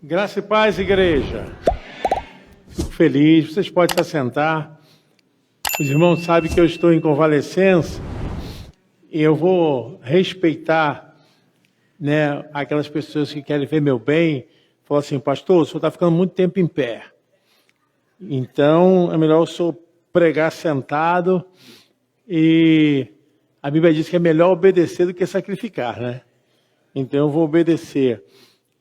Graça e paz, igreja. Fico feliz, vocês podem se assentar. Os irmãos sabem que eu estou em convalescença e eu vou respeitar, aquelas pessoas que querem ver meu bem. Falam assim, pastor, o senhor está ficando muito tempo em pé. Então, é melhor o senhor pregar sentado, e a Bíblia diz que é melhor obedecer do que sacrificar, né? Então eu vou obedecer.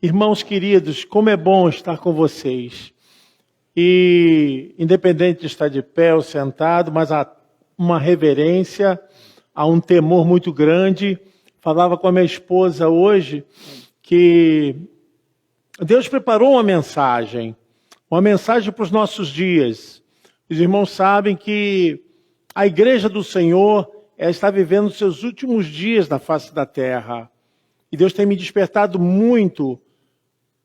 Irmãos queridos, como é bom estar com vocês. E independente de estar de pé ou sentado, mas há uma reverência, há um temor muito grande. Falava com a minha esposa hoje que Deus preparou uma mensagem para os nossos dias. Os irmãos sabem que a igreja do Senhor está vivendo os seus últimos dias na face da terra. E Deus tem me despertado muito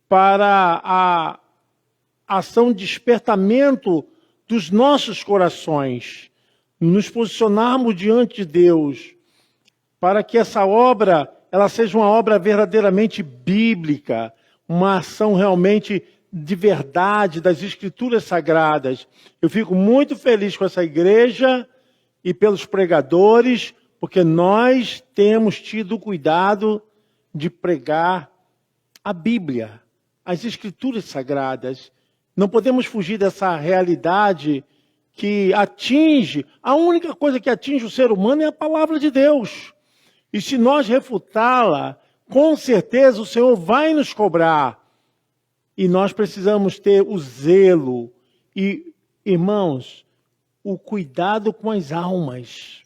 para a ação de despertamento dos nossos corações, nos posicionarmos diante de Deus, para que essa obra ela seja uma obra verdadeiramente bíblica, uma ação realmente de verdade das Escrituras Sagradas. Eu fico muito feliz com essa igreja e pelos pregadores, porque nós temos tido cuidado de pregar a Bíblia, as Escrituras Sagradas. Não podemos fugir dessa realidade que atinge, a única coisa que atinge o ser humano é a palavra de Deus. E se nós refutá-la, com certeza o Senhor vai nos cobrar. E nós precisamos ter o zelo e, irmãos, o cuidado com as almas.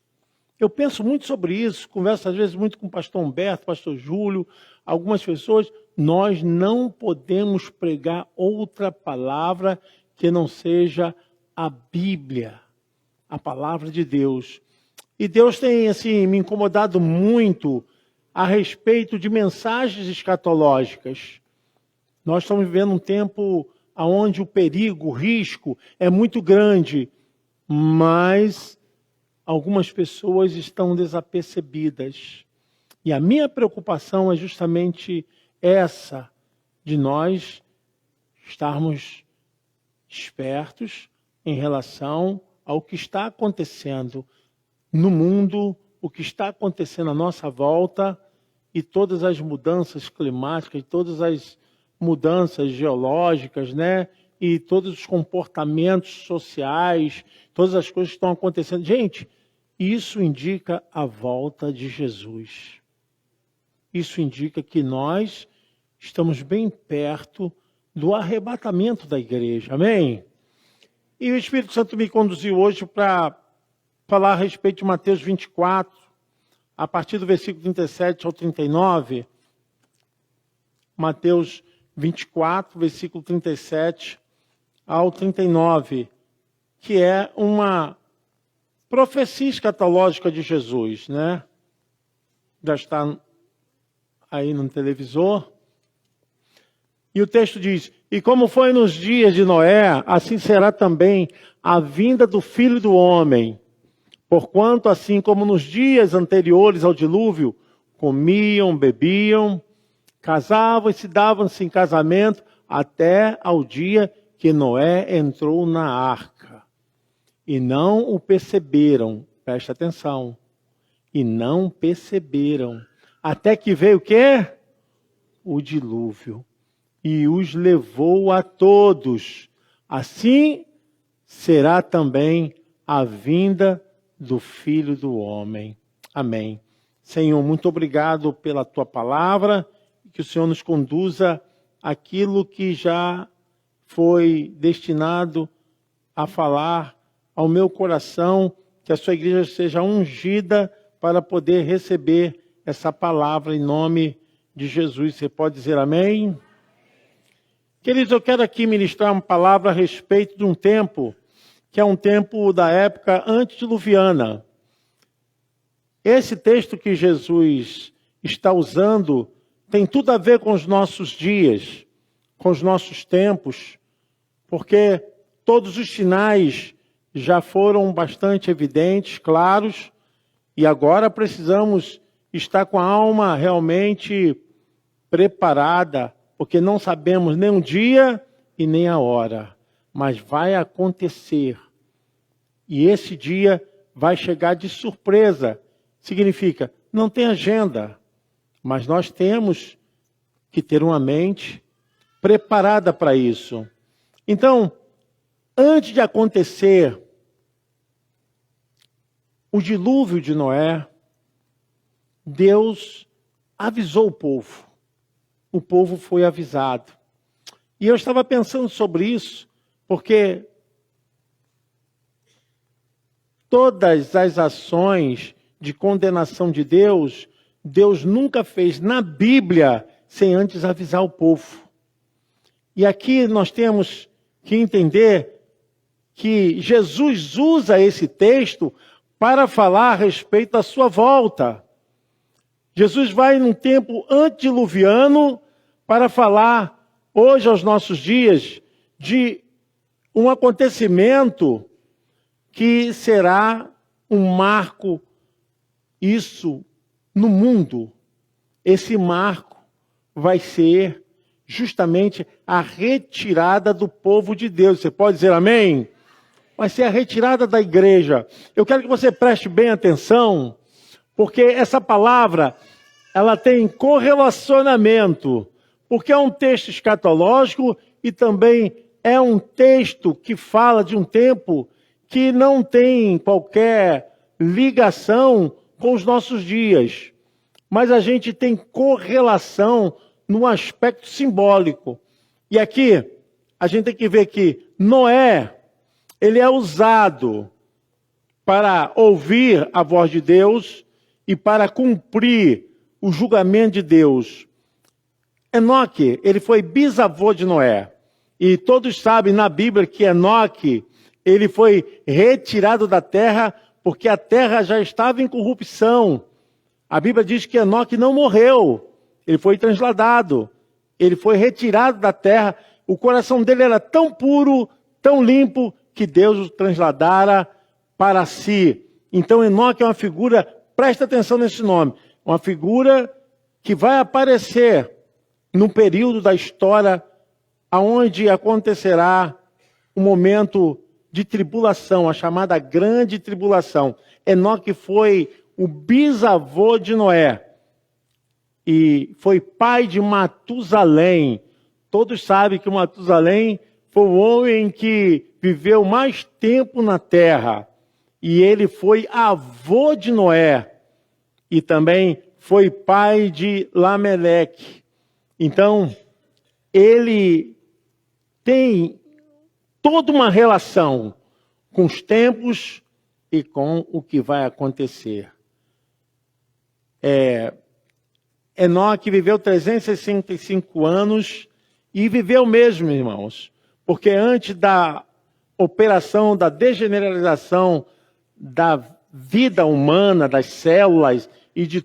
Eu penso muito sobre isso, converso às vezes muito com o pastor Humberto, pastor Júlio, algumas pessoas. Nós não podemos pregar outra palavra que não seja a Bíblia, a palavra de Deus. E Deus tem me incomodado muito a respeito de mensagens escatológicas. Nós estamos vivendo um tempo onde o perigo, o risco é muito grande, mas algumas pessoas estão desapercebidas. E a minha preocupação é justamente essa, de nós estarmos espertos em relação ao que está acontecendo no mundo, o que está acontecendo à nossa volta, e todas as mudanças climáticas, todas as mudanças geológicas, e todos os comportamentos sociais, todas as coisas que estão acontecendo. Gente, isso indica a volta de Jesus. Isso indica que nós estamos bem perto do arrebatamento da igreja. Amém? E o Espírito Santo me conduziu hoje para falar a respeito de Mateus 24, a partir do versículo 37 ao 39. Mateus 24, versículo 37 ao 39, que é uma profecia escatológica de Jesus, Já está aí no televisor. E o texto diz: e como foi nos dias de Noé, assim será também a vinda do Filho do Homem. Porquanto, assim como nos dias anteriores ao dilúvio, comiam, bebiam, casavam e se davam-se em casamento, até ao dia que Noé entrou na arca. E não o perceberam, presta atenção, e não perceberam, até que veio o quê? O dilúvio, e os levou a todos. Assim será também a vinda do Filho do Homem. Amém. Senhor, muito obrigado pela Tua palavra, que o Senhor nos conduza àquilo que já foi destinado a falar ao meu coração, que a Sua igreja seja ungida para poder receber essa palavra em nome de Jesus. Você pode dizer amém? Queridos, eu quero aqui ministrar uma palavra a respeito de um tempo, que é um tempo da época antediluviana. Esse texto que Jesus está usando tem tudo a ver com os nossos dias, com os nossos tempos, porque todos os sinais já foram bastante evidentes, claros, e agora precisamos estar com a alma realmente preparada porque não sabemos nem o dia e nem a hora, mas vai acontecer. E esse dia vai chegar de surpresa. Significa, não tem agenda, mas nós temos que ter uma mente preparada para isso. Então, antes de acontecer o dilúvio de Noé, Deus avisou o povo. O povo foi avisado. E eu estava pensando sobre isso, porque todas as ações de condenação de Deus, Deus nunca fez na Bíblia sem antes avisar o povo. E aqui nós temos que entender que Jesus usa esse texto para falar a respeito da sua volta. Jesus vai num tempo antediluviano para falar hoje aos nossos dias de um acontecimento que será um marco, isso, no mundo. Esse marco vai ser justamente a retirada do povo de Deus. Você pode dizer amém? Vai ser a retirada da igreja. Eu quero que você preste bem atenção, porque essa palavra, ela tem correlacionamento, porque é um texto escatológico e também é um texto que fala de um tempo que não tem qualquer ligação com os nossos dias. Mas a gente tem correlação no aspecto simbólico. E aqui, a gente tem que ver que Noé, ele é usado para ouvir a voz de Deus e para cumprir o julgamento de Deus. Enoque, ele foi bisavô de Noé. E todos sabem na Bíblia que Enoque, ele foi retirado da terra porque a terra já estava em corrupção. A Bíblia diz que Enoque não morreu. Ele foi transladado. Ele foi retirado da terra. O coração dele era tão puro, tão limpo, que Deus o transladara para si. Então Enoque é uma figura, presta atenção nesse nome, uma figura que vai aparecer no período da história aonde acontecerá um momento de tribulação, a chamada grande tribulação. Enoque foi o bisavô de Noé e foi pai de Matusalém. Todos sabem que Matusalém foi o homem que viveu mais tempo na terra. E ele foi avô de Noé. E também foi pai de Lameleque. Então, ele tem toda uma relação com os tempos e com o que vai acontecer. Enoque viveu 365 anos e viveu mesmo, irmãos. Porque antes da operação da degeneralização da vida humana, das células e de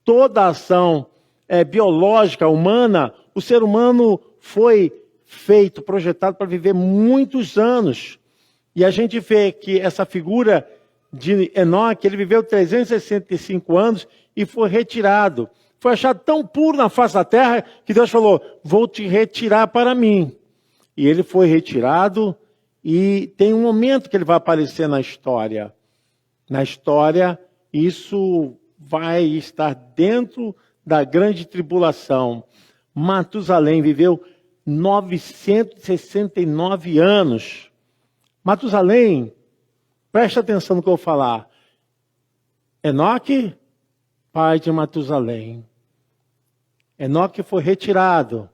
toda a ação biológica humana, o ser humano foi feito, projetado para viver muitos anos. E a gente vê que essa figura de Enoque, ele viveu 365 anos e foi retirado. Foi achado tão puro na face da terra que Deus falou, vou te retirar para mim. E ele foi retirado e tem um momento que ele vai aparecer na história. Na história, isso vai estar dentro da grande tribulação. Matusalém viveu 969 anos. Matusalém, presta atenção no que eu vou falar. Enoque, pai de Matusalém. Enoque foi retirado.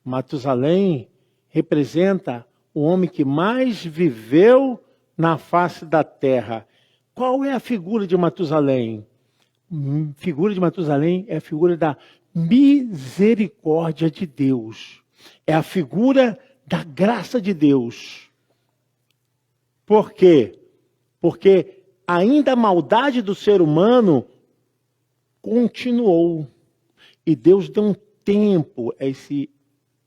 Matusalém representa o homem que mais viveu na face da terra. Qual é a figura de Matusalém? A figura de Matusalém é a figura da misericórdia de Deus. É a figura da graça de Deus. Por quê? Porque ainda a maldade do ser humano continuou. E Deus deu um tempo, esse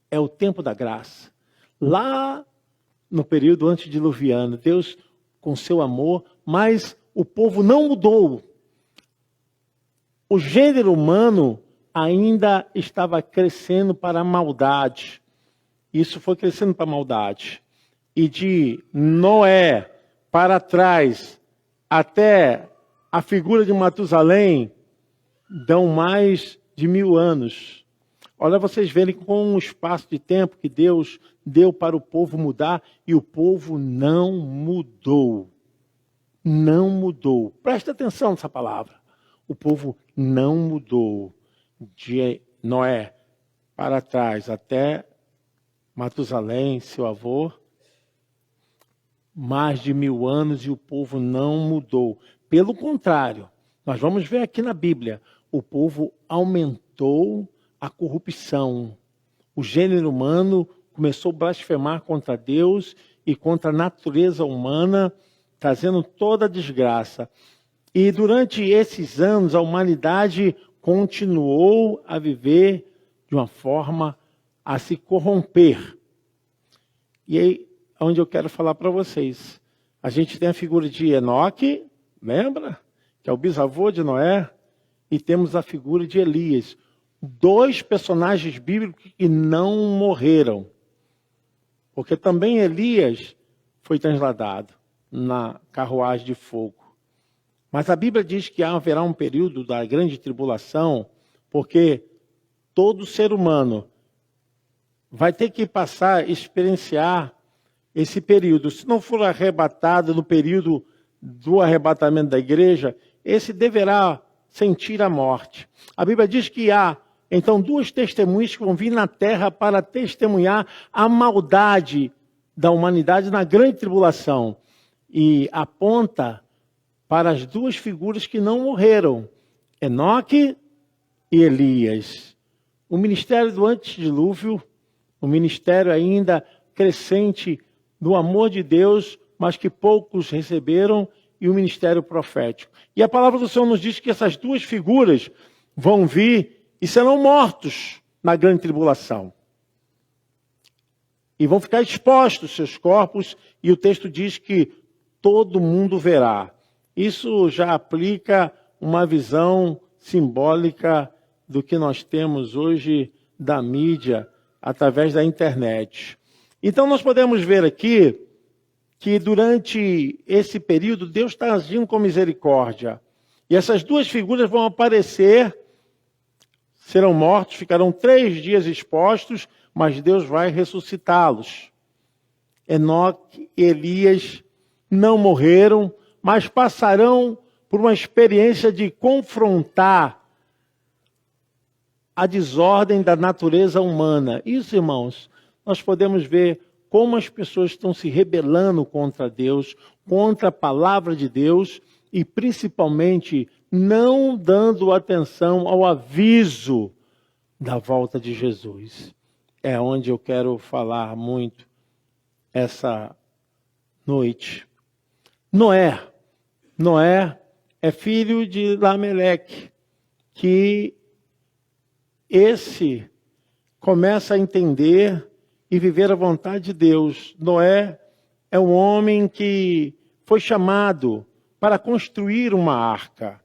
é o tempo da graça. Lá no período antediluviano, Deus com seu amor, mas o povo não mudou. O gênero humano ainda estava crescendo para a maldade. Isso foi crescendo para a maldade. E de Noé para trás, até a figura de Matusalém, dão mais de 1000 anos. Olha, vocês verem com um espaço de tempo que Deus deu para o povo mudar, e o povo não mudou. Não mudou. Presta atenção nessa palavra. O povo não mudou. De Noé para trás até Matusalém, seu avô, mais de 1000 anos, e o povo não mudou. Pelo contrário, nós vamos ver aqui na Bíblia, o povo aumentou a corrupção. O gênero humano começou a blasfemar contra Deus e contra a natureza humana, trazendo toda a desgraça. E durante esses anos, a humanidade continuou a viver de uma forma a se corromper. E aí, onde eu quero falar para vocês. A gente tem a figura de Enoque, lembra? Que é o bisavô de Noé. E temos a figura de Elias. 2 personagens bíblicos que não morreram. Porque também Elias foi transladado na carruagem de fogo. Mas a Bíblia diz que haverá um período da grande tribulação, porque todo ser humano vai ter que passar, experienciar esse período. Se não for arrebatado no período do arrebatamento da igreja, esse deverá sentir a morte. A Bíblia diz que há, então, 2 testemunhas que vão vir na terra para testemunhar a maldade da humanidade na grande tribulação. E aponta para as 2 figuras que não morreram, Enoque e Elias. O ministério do antedilúvio, o ministério ainda crescente do amor de Deus, mas que poucos receberam, e o ministério profético. E a palavra do Senhor nos diz que essas 2 figuras vão vir e serão mortos na grande tribulação. E vão ficar expostos seus corpos, e o texto diz que todo mundo verá. Isso já aplica uma visão simbólica do que nós temos hoje da mídia, através da internet. Então nós podemos ver aqui que durante esse período Deus está agindo com misericórdia. E essas 2 figuras vão aparecer, serão mortos, ficarão 3 dias expostos, mas Deus vai ressuscitá-los. Enoque e Elias não morreram, mas passarão por uma experiência de confrontar a desordem da natureza humana. Isso, irmãos, nós podemos ver como as pessoas estão se rebelando contra Deus, contra a palavra de Deus, e principalmente não dando atenção ao aviso da volta de Jesus. É onde eu quero falar muito essa noite. Noé é filho de Lameleque, que esse começa a entender e viver a vontade de Deus. Noé é um homem que foi chamado para construir uma arca.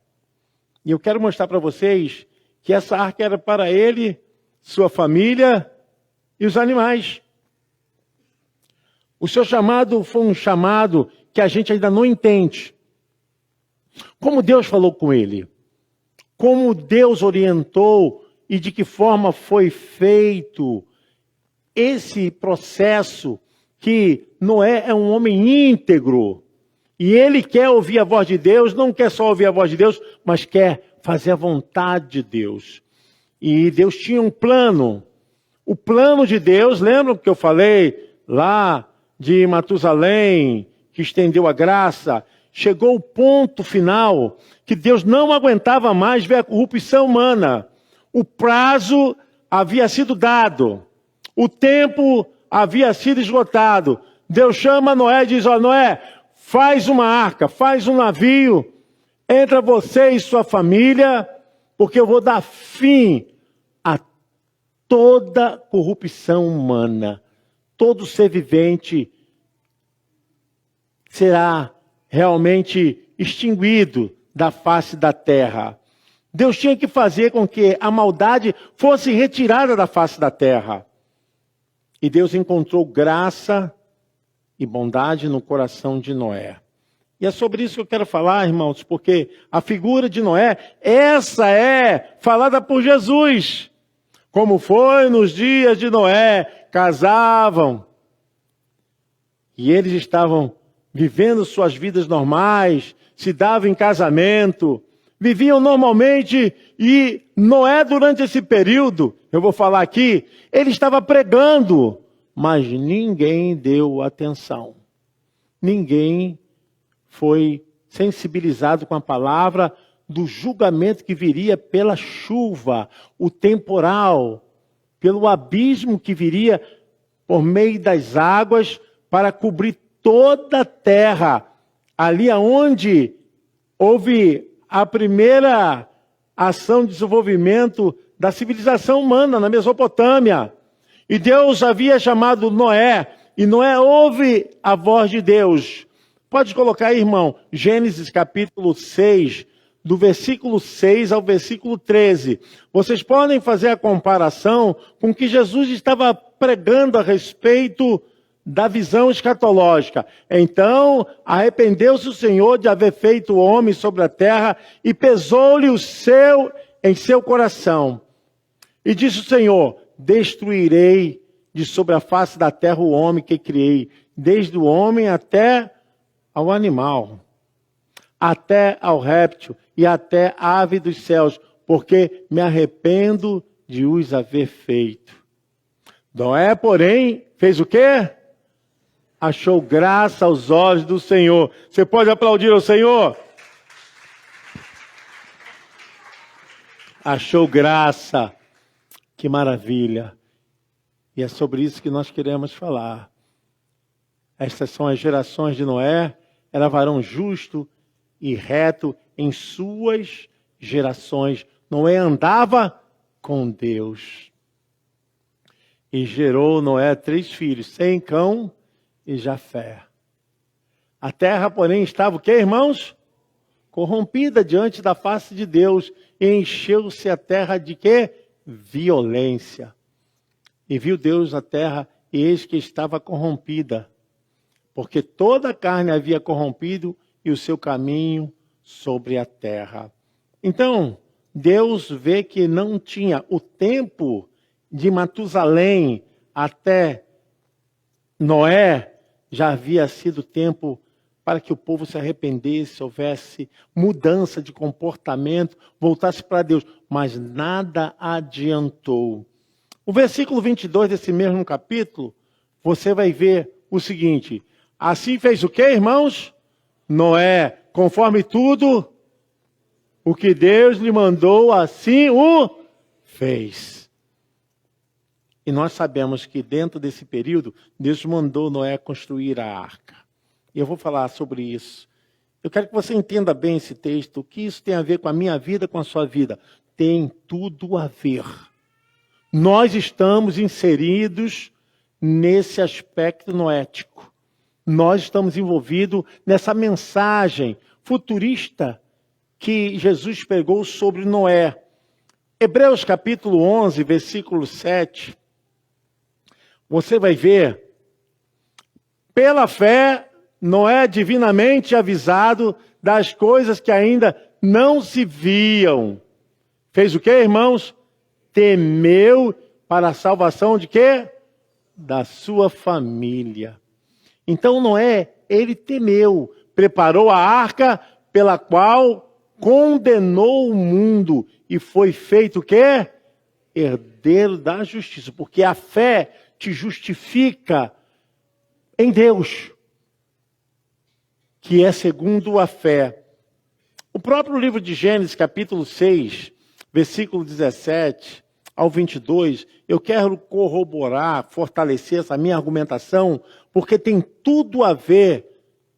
E eu quero mostrar para vocês que essa arca era para ele, sua família e os animais. O seu chamado foi um chamado que a gente ainda não entende. Como Deus falou com ele? Como Deus orientou e de que forma foi feito esse processo, que Noé é um homem íntegro. E ele quer ouvir a voz de Deus, não quer só ouvir a voz de Deus, mas quer fazer a vontade de Deus. E Deus tinha um plano. O plano de Deus, lembram que eu falei lá de Matusalém, que estendeu a graça? Chegou o ponto final que Deus não aguentava mais ver a corrupção humana. O prazo havia sido dado. O tempo havia sido esgotado. Deus chama Noé e diz: ó, Noé, faz uma arca, faz um navio, entra você e sua família, porque eu vou dar fim a toda corrupção humana. Todo ser vivente será realmente extinguido da face da terra. Deus tinha que fazer com que a maldade fosse retirada da face da terra. E Deus encontrou graça e bondade no coração de Noé. E é sobre isso que eu quero falar, irmãos, porque a figura de Noé, essa é falada por Jesus. Como foi nos dias de Noé, casavam. E eles estavam vivendo suas vidas normais, se davam em casamento, viviam normalmente. E Noé, durante esse período, eu vou falar aqui, ele estava pregando, mas ninguém deu atenção. Ninguém foi sensibilizado com a palavra do julgamento que viria pela chuva, o temporal, pelo abismo que viria por meio das águas para cobrir toda a terra. Ali aonde houve a primeira ação de desenvolvimento da civilização humana, na Mesopotâmia. E Deus havia chamado Noé, e Noé ouve a voz de Deus. Pode colocar aí, irmão, Gênesis capítulo 6, do versículo 6 ao versículo 13. Vocês podem fazer a comparação com o que Jesus estava pregando a respeito da visão escatológica. Então, arrependeu-se o Senhor de haver feito o homem sobre a terra e pesou-lhe em seu coração. E disse o Senhor: destruirei de sobre a face da terra o homem que criei, desde o homem até ao animal, até ao réptil e até a ave dos céus, porque me arrependo de os haver feito. Noé, porém, fez o quê? Achou graça aos olhos do Senhor. Você pode aplaudir ao Senhor? Achou graça. Que maravilha. E é sobre isso que nós queremos falar. Estas são as gerações de Noé. Era varão justo e reto em suas gerações. Noé andava com Deus. E gerou Noé 3 filhos, Sem, Cão e Jafé. A terra, porém, estava o quê, irmãos? Corrompida diante da face de Deus. E encheu-se a terra de quê? Violência. E viu Deus a terra, e eis que estava corrompida, porque toda a carne havia corrompido, e o seu caminho sobre a terra. Então, Deus vê que não tinha o tempo de Matusalém até Noé, já havia sido tempo para que o povo se arrependesse, houvesse mudança de comportamento, voltasse para Deus. Mas nada adiantou. O versículo 22 desse mesmo capítulo, você vai ver o seguinte: assim fez o quê, irmãos? Noé, conforme tudo o que Deus lhe mandou, assim o fez. E nós sabemos que dentro desse período, Deus mandou Noé construir a arca. E eu vou falar sobre isso. Eu quero que você entenda bem esse texto, o que isso tem a ver com a minha vida, com a sua vida. Tem tudo a ver. Nós estamos inseridos nesse aspecto noético. Nós estamos envolvidos nessa mensagem futurista que Jesus pregou sobre Noé. Hebreus capítulo 11, versículo 7. Você vai ver, pela fé, Noé divinamente avisado das coisas que ainda não se viam. Fez o quê, irmãos? Temeu para a salvação de quê? Da sua família. Então Noé, ele temeu, preparou a arca pela qual condenou o mundo e foi feito o quê? Herdeiro da justiça, porque a fé te justifica em Deus, que é segundo a fé. O próprio livro de Gênesis, capítulo 6, versículo 17 ao 22, eu quero corroborar, fortalecer essa minha argumentação, porque tem tudo a ver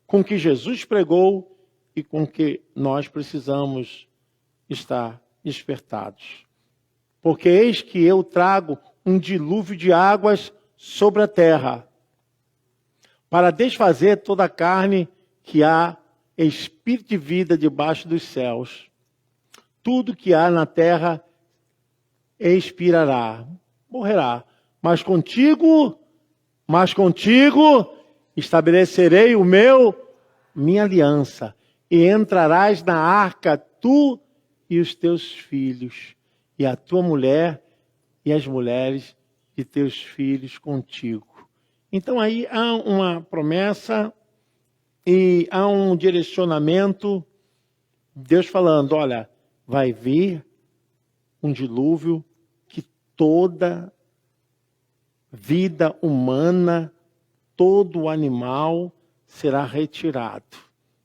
com o que Jesus pregou e com o que nós precisamos estar despertados. Porque eis que eu trago um dilúvio de águas sobre a terra, para desfazer toda a carne que há espírito de vida debaixo dos céus. tudo que há na terra expirará, morrerá. Mas contigo estabelecerei minha aliança, e entrarás na arca, tu e os teus filhos, e a tua mulher e as mulheres de teus filhos contigo. Então aí há uma promessa e há um direcionamento, Deus falando, olha, vai vir um dilúvio que toda vida humana, todo animal será retirado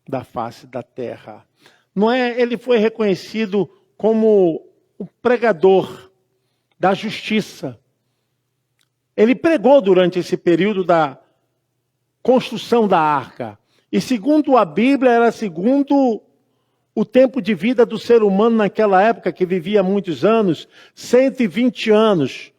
da face da terra. Noé, ele foi reconhecido como o pregador da justiça. Ele pregou durante esse período da construção da arca. E segundo a Bíblia, era segundo o tempo de vida do ser humano naquela época, que vivia muitos anos, 120 anos.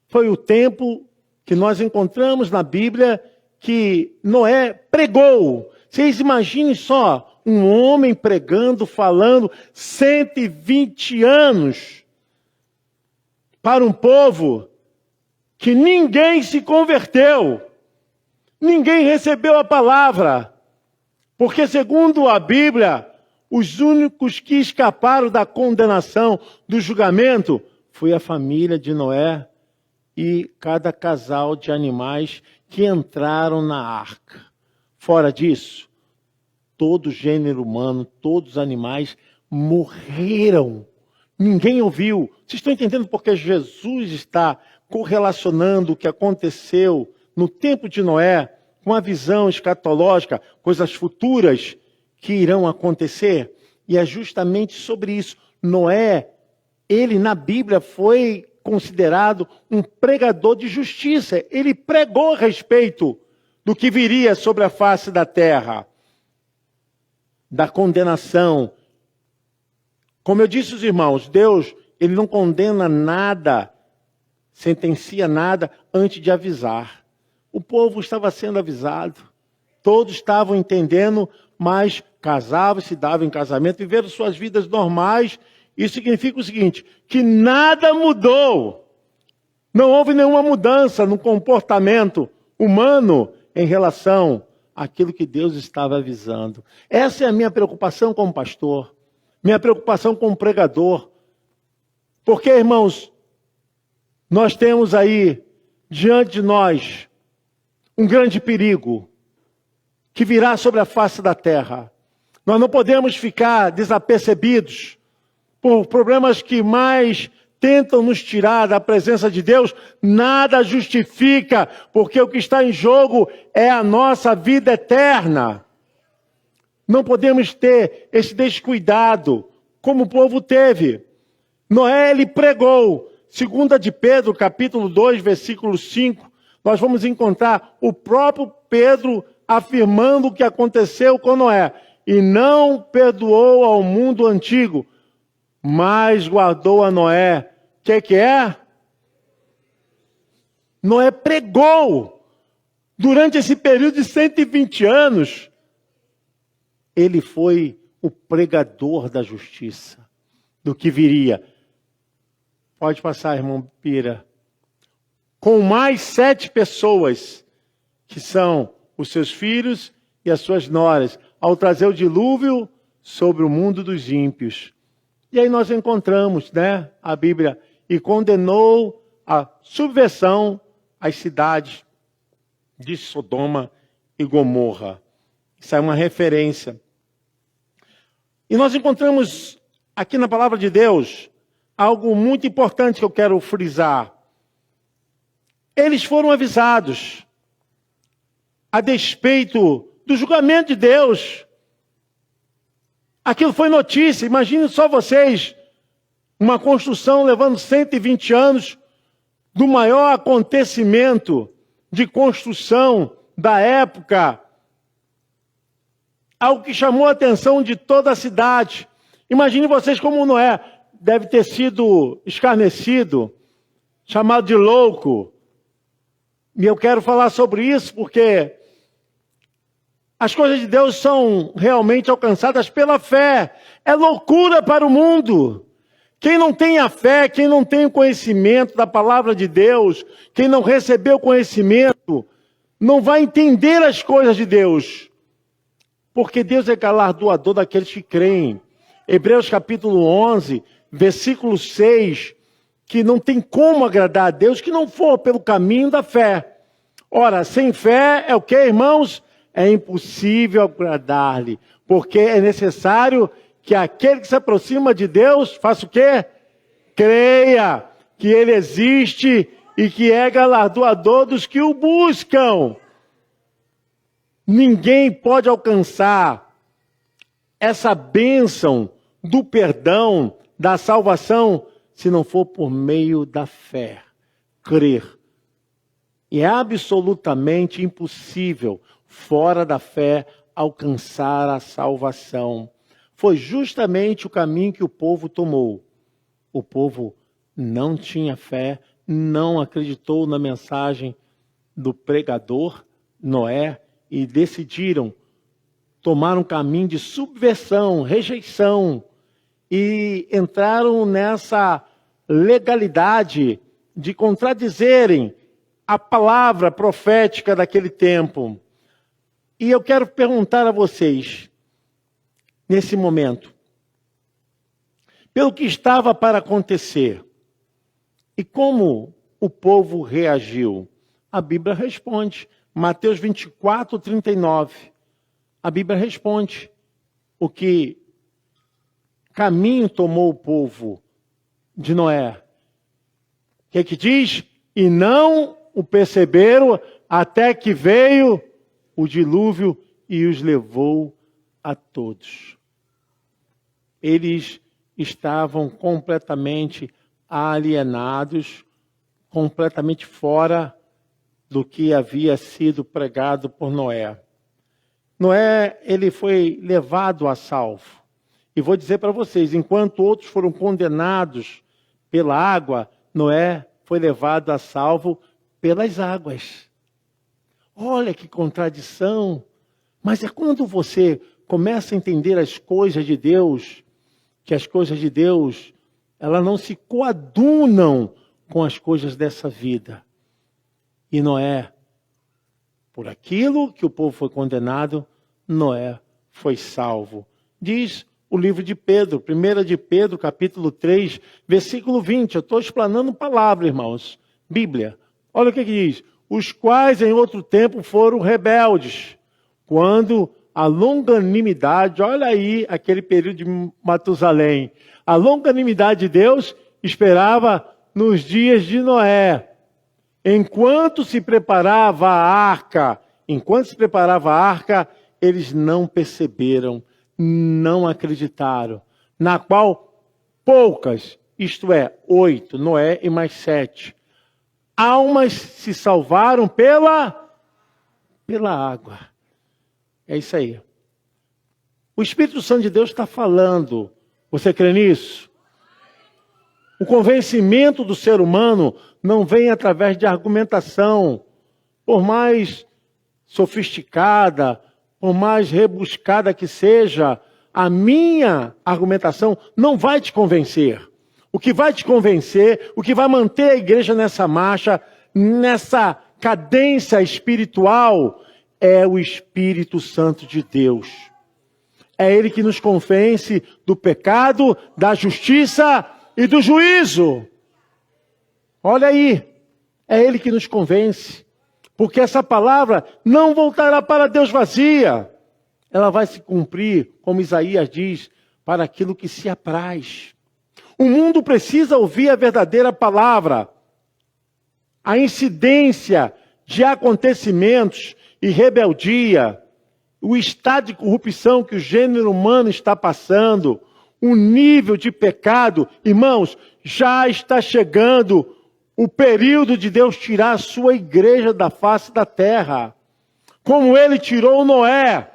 Foi o tempo que nós encontramos na Bíblia que Noé pregou. Vocês imaginem só, um homem pregando, falando, 120 anos para um povo que ninguém se converteu, ninguém recebeu a palavra, porque segundo a Bíblia, os únicos que escaparam da condenação, do julgamento, foi a família de Noé e cada casal de animais que entraram na arca. Fora disso, todo gênero humano, todos os animais morreram. Ninguém ouviu. Vocês estão entendendo porque Jesus está correlacionando o que aconteceu no tempo de Noé com a visão escatológica, coisas futuras que irão acontecer? E é justamente sobre isso. Noé, ele na Bíblia foi considerado um pregador de justiça. Ele pregou a respeito do que viria sobre a face da terra, da condenação. Como eu disse aos irmãos, Deus, ele não condena nada, sentencia nada antes de avisar. O povo estava sendo avisado, todos estavam entendendo, mas casavam, se davam em casamento, viveram suas vidas normais. Isso significa o seguinte, que nada mudou. Não houve nenhuma mudança no comportamento humano em relação àquilo que Deus estava avisando. Essa é a minha preocupação como pastor, minha preocupação como pregador. Porque, irmãos, nós temos aí diante de nós um grande perigo que virá sobre a face da terra. Nós não podemos ficar desapercebidos por problemas que mais tentam nos tirar da presença de Deus. Nada justifica, porque o que está em jogo é a nossa vida eterna. Não podemos ter esse descuidado, como o povo teve. Noé, ele pregou. 2 de Pedro, capítulo 2, versículo 5, nós vamos encontrar o próprio Pedro afirmando o que aconteceu com Noé. E não perdoou ao mundo antigo, mas guardou a Noé. O que é? Noé pregou. Durante esse período de 120 anos, ele foi o pregador da justiça, do que viria. Pode passar, irmão Pira. Com mais 7 pessoas, que são os seus filhos e as suas noras, ao trazer o dilúvio sobre o mundo dos ímpios. E aí nós encontramos, a Bíblia, e condenou a subversão às cidades de Sodoma e Gomorra. Isso é uma referência. E nós encontramos aqui na palavra de Deus algo muito importante que eu quero frisar. Eles foram avisados a despeito do julgamento de Deus. Aquilo foi notícia. Imaginem só vocês, uma construção levando 120 anos do maior acontecimento de construção da época. Algo que chamou a atenção de toda a cidade. Imaginem vocês como Noé deve ter sido escarnecido, chamado de louco. E eu quero falar sobre isso porque As coisas de Deus são realmente alcançadas pela fé. É loucura para o mundo. Quem não tem a fé, quem não tem o conhecimento da palavra de Deus, quem não recebeu o conhecimento, não vai entender as coisas de Deus. Porque Deus é galardoador daqueles que creem. Hebreus capítulo 11, versículo 6, que não tem como agradar a Deus que não for pelo caminho da fé. Ora, sem fé é o que, irmãos? É impossível agradar-lhe, porque é necessário que aquele que se aproxima de Deus faça o quê? Creia que Ele existe e que é galardoador dos que o buscam. Ninguém pode alcançar essa bênção do perdão, da salvação, se não for por meio da fé. Crer. E é absolutamente impossível, fora da fé, alcançar a salvação. Foi justamente o caminho que o povo tomou. O povo não tinha fé, não acreditou na mensagem do pregador, Noé, e decidiram tomar um caminho de subversão, rejeição, e entraram nessa legalidade de contradizerem a palavra profética daquele tempo. E eu quero perguntar a vocês, nesse momento, pelo que estava para acontecer, e como o povo reagiu? A Bíblia responde, Mateus 24, 39. A Bíblia responde o que caminho tomou o povo de Noé. O que diz? E não o perceberam até que veio o dilúvio e os levou a todos. Eles estavam completamente alienados, completamente fora do que havia sido pregado por Noé. Noé, ele foi levado a salvo. E vou dizer para vocês, enquanto outros foram condenados pela água, Noé foi levado a salvo pelas águas. Olha que contradição! Mas é quando você começa a entender as coisas de Deus, que as coisas de Deus, elas não se coadunam com as coisas dessa vida. E Noé, por aquilo que o povo foi condenado, Noé foi salvo. Diz o livro de Pedro, 1 de Pedro, capítulo 3, versículo 20. Eu estou explanando palavra, irmãos. Bíblia. Olha o que diz. Os quais em outro tempo foram rebeldes, quando a longanimidade, olha aí aquele período de Matusalém, a longanimidade de Deus esperava nos dias de Noé, enquanto se preparava a arca, eles não perceberam, não acreditaram, na qual poucas, isto é, 8, Noé e mais 7, almas se salvaram pela água. É isso aí. O Espírito Santo de Deus está falando. Você crê nisso? O convencimento do ser humano não vem através de argumentação, por mais sofisticada, por mais rebuscada que seja, a minha argumentação não vai te convencer. O que vai te convencer, o que vai manter a igreja nessa marcha, nessa cadência espiritual, é o Espírito Santo de Deus. É Ele que nos convence do pecado, da justiça e do juízo. Olha aí, é Ele que nos convence. Porque essa palavra não voltará para Deus vazia. Ela vai se cumprir, como Isaías diz, para aquilo que se apraz. O mundo precisa ouvir a verdadeira palavra. A incidência de acontecimentos e rebeldia, o estado de corrupção que o gênero humano está passando, o nível de pecado, irmãos, já está chegando o período de Deus tirar a sua igreja da face da terra. Como Ele tirou Noé,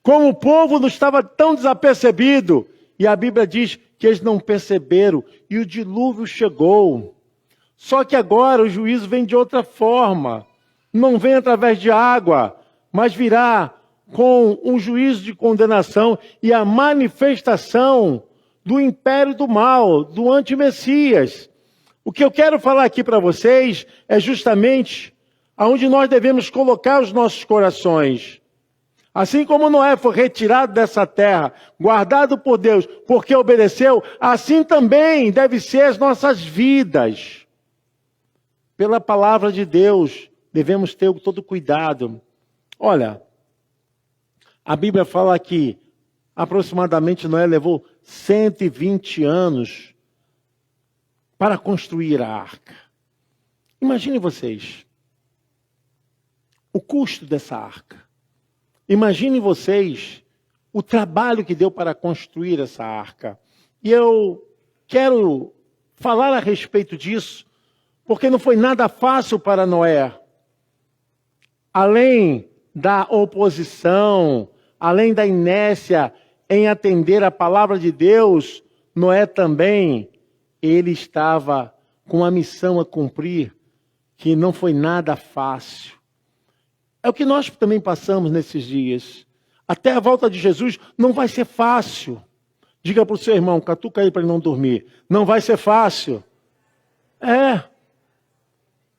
como o povo não estava tão desapercebido, e a Bíblia diz que eles não perceberam, e o dilúvio chegou. Só que agora o juízo vem de outra forma. Não vem através de água, mas virá com um juízo de condenação e a manifestação do império do mal, do antimessias. O que eu quero falar aqui para vocês é justamente aonde nós devemos colocar os nossos corações. Assim como Noé foi retirado dessa terra, guardado por Deus, porque obedeceu, assim também deve ser as nossas vidas. Pela palavra de Deus, devemos ter todo cuidado. Olha, a Bíblia fala que aproximadamente Noé levou 120 anos para construir a arca. Imaginem vocês o custo dessa arca. Imaginem vocês o trabalho que deu para construir essa arca. E eu quero falar a respeito disso, porque não foi nada fácil para Noé. Além da oposição, além da inércia em atender a palavra de Deus, Noé também, ele estava com uma missão a cumprir, que não foi nada fácil. É o que nós também passamos nesses dias. Até a volta de Jesus não vai ser fácil. Diga para o seu irmão, catuca aí para ele não dormir. Não vai ser fácil.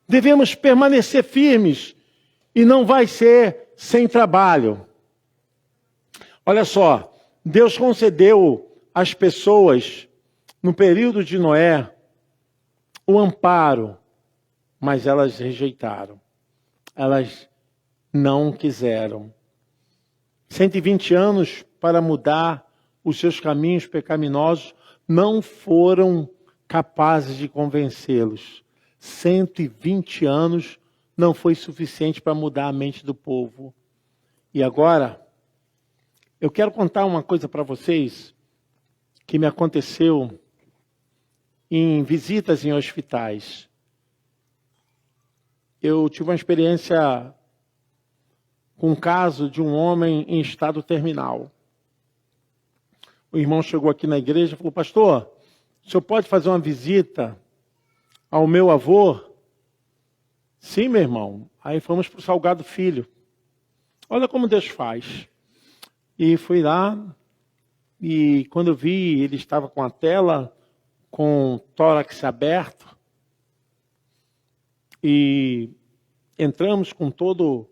Devemos permanecer firmes. E não vai ser sem trabalho. Olha só, Deus concedeu às pessoas, no período de Noé, o amparo, mas elas rejeitaram. Elas não quiseram. 120 anos para mudar os seus caminhos pecaminosos não foram capazes de convencê-los. 120 anos não foi suficiente para mudar a mente do povo. E agora, eu quero contar uma coisa para vocês que me aconteceu em visitas em hospitais. Eu tive uma experiência com um caso de um homem em estado terminal. O irmão chegou aqui na igreja e falou, pastor, o senhor pode fazer uma visita ao meu avô? Sim, meu irmão. Aí fomos para o Salgado Filho. Olha como Deus faz. E fui lá, e quando eu vi, ele estava com a tela, com o tórax aberto, e entramos com todos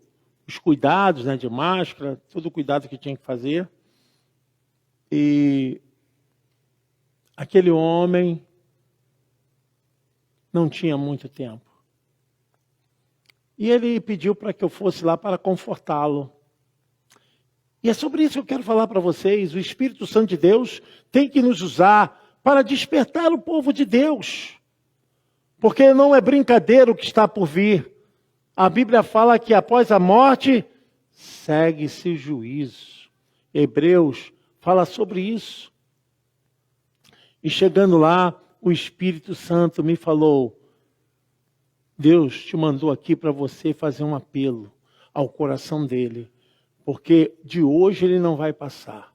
os cuidados, né, de máscara, todo o cuidado que tinha que fazer. E aquele homem não tinha muito tempo. E ele pediu para que eu fosse lá para confortá-lo. E é sobre isso que eu quero falar para vocês. O Espírito Santo de Deus tem que nos usar para despertar o povo de Deus. Porque não é brincadeira o que está por vir. A Bíblia fala que após a morte, segue-se o juízo. Hebreus fala sobre isso. E chegando lá, o Espírito Santo me falou, Deus te mandou aqui para você fazer um apelo ao coração dele. Porque de hoje ele não vai passar.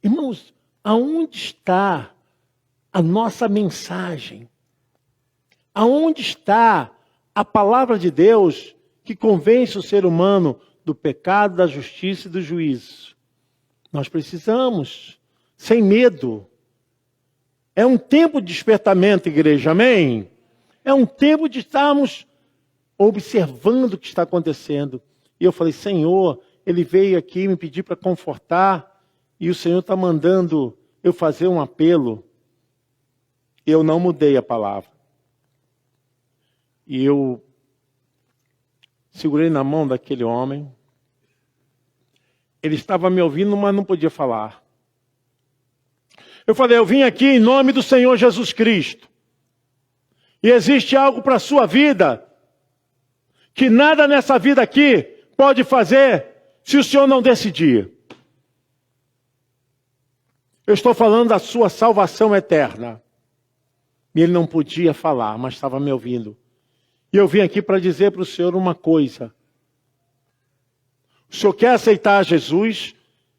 Irmãos, aonde está a nossa mensagem? Aonde está a palavra de Deus que convence o ser humano do pecado, da justiça e do juízo? Nós precisamos, sem medo. É um tempo de despertamento, igreja, amém? É um tempo de estarmos observando o que está acontecendo. E eu falei, Senhor, ele veio aqui me pedir para confortar, e o Senhor está mandando eu fazer um apelo. Eu não mudei a palavra. E eu segurei na mão daquele homem. Ele estava me ouvindo, mas não podia falar. Eu falei, eu vim aqui em nome do Senhor Jesus Cristo. E existe algo para a sua vida, que nada nessa vida aqui pode fazer se o Senhor não decidir. Eu estou falando da sua salvação eterna. E ele não podia falar, mas estava me ouvindo. E eu vim aqui para dizer para o Senhor uma coisa. O Senhor quer aceitar Jesus,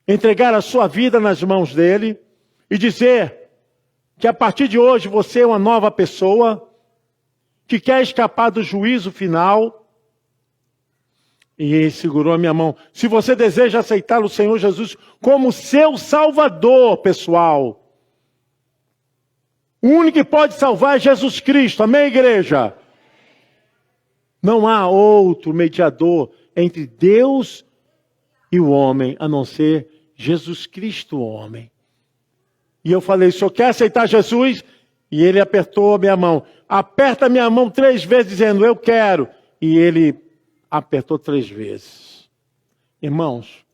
entregar a sua vida nas mãos dele e dizer que a partir de hoje você é uma nova pessoa que quer escapar do juízo final. E ele segurou a minha mão. Se você deseja aceitar o Senhor Jesus como seu Salvador, pessoal, o único que pode salvar é Jesus Cristo. Amém, igreja? Não há outro mediador entre Deus e o homem, a não ser Jesus Cristo, o homem. E eu falei, o senhor quer aceitar Jesus? E ele apertou a minha mão. Aperta a minha mão 3 vezes, dizendo, eu quero. E ele apertou 3 vezes. Irmãos,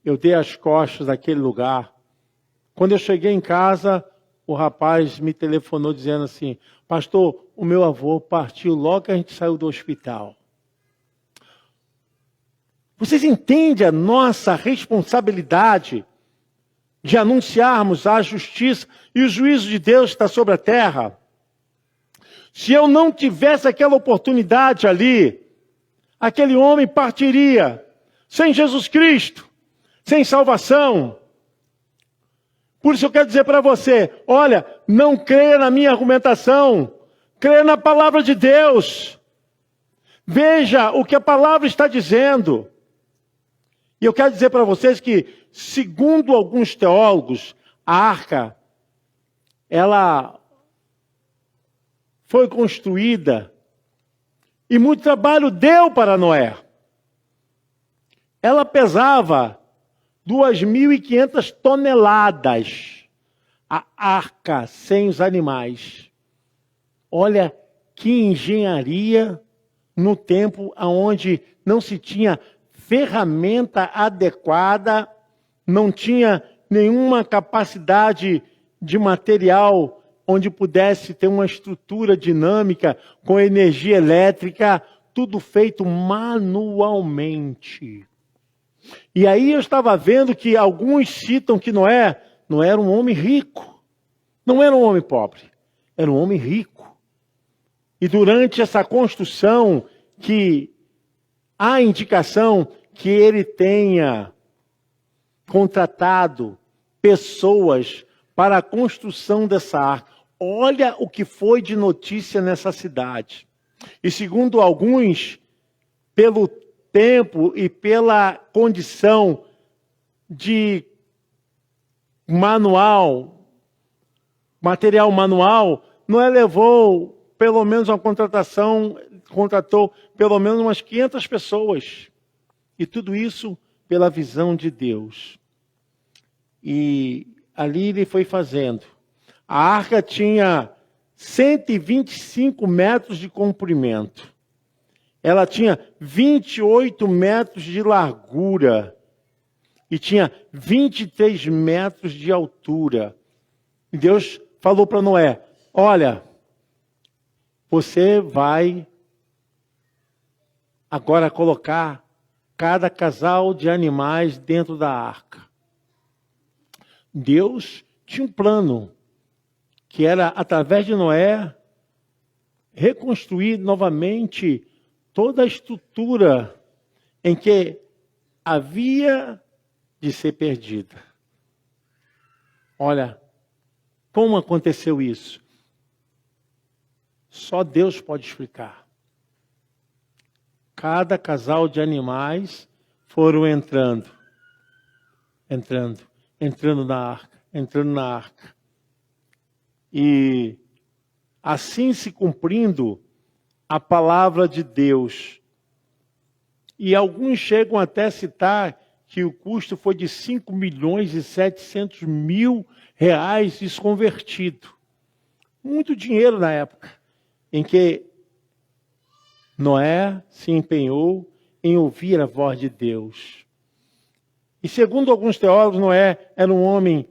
eu dei as costas daquele lugar. Quando eu cheguei em casa, o rapaz me telefonou dizendo assim, pastor, o meu avô partiu logo que a gente saiu do hospital. Vocês entendem a nossa responsabilidade de anunciarmos a justiça e o juízo de Deus está sobre a terra? Se eu não tivesse aquela oportunidade ali, aquele homem partiria sem Jesus Cristo, sem salvação. Por isso eu quero dizer para você, olha, não creia na minha argumentação, creia na palavra de Deus. Veja o que a palavra está dizendo. E eu quero dizer para vocês que, segundo alguns teólogos, a arca, ela foi construída e muito trabalho deu para Noé. Ela pesava 2.500 toneladas, a arca sem os animais. Olha que engenharia no tempo onde não se tinha ferramenta adequada, não tinha nenhuma capacidade de material onde pudesse ter uma estrutura dinâmica com energia elétrica, tudo feito manualmente. E aí eu estava vendo que alguns citam que Noé não era um homem rico, não era um homem pobre, era um homem rico. E durante essa construção que há indicação que ele tenha contratado pessoas para a construção dessa arca. Olha o que foi de notícia nessa cidade. E segundo alguns, pelo tempo e pela condição de material manual, Noé levou pelo menos uma contratou pelo menos umas 500 pessoas. E tudo isso pela visão de Deus. E ali ele foi fazendo. A arca tinha 125 metros de comprimento. Ela tinha 28 metros de largura. E tinha 23 metros de altura. E Deus falou para Noé, olha, você vai agora colocar cada casal de animais dentro da arca. Deus tinha um plano, que era, através de Noé, reconstruir novamente toda a estrutura em que havia de ser perdida. Olha, como aconteceu isso? Só Deus pode explicar. Cada casal de animais foram entrando na arca. E assim se cumprindo a palavra de Deus. E alguns chegam até a citar que o custo foi de 5.700.000 reais desconvertido. Muito dinheiro na época, em que Noé se empenhou em ouvir a voz de Deus. E segundo alguns teólogos, Noé era um homem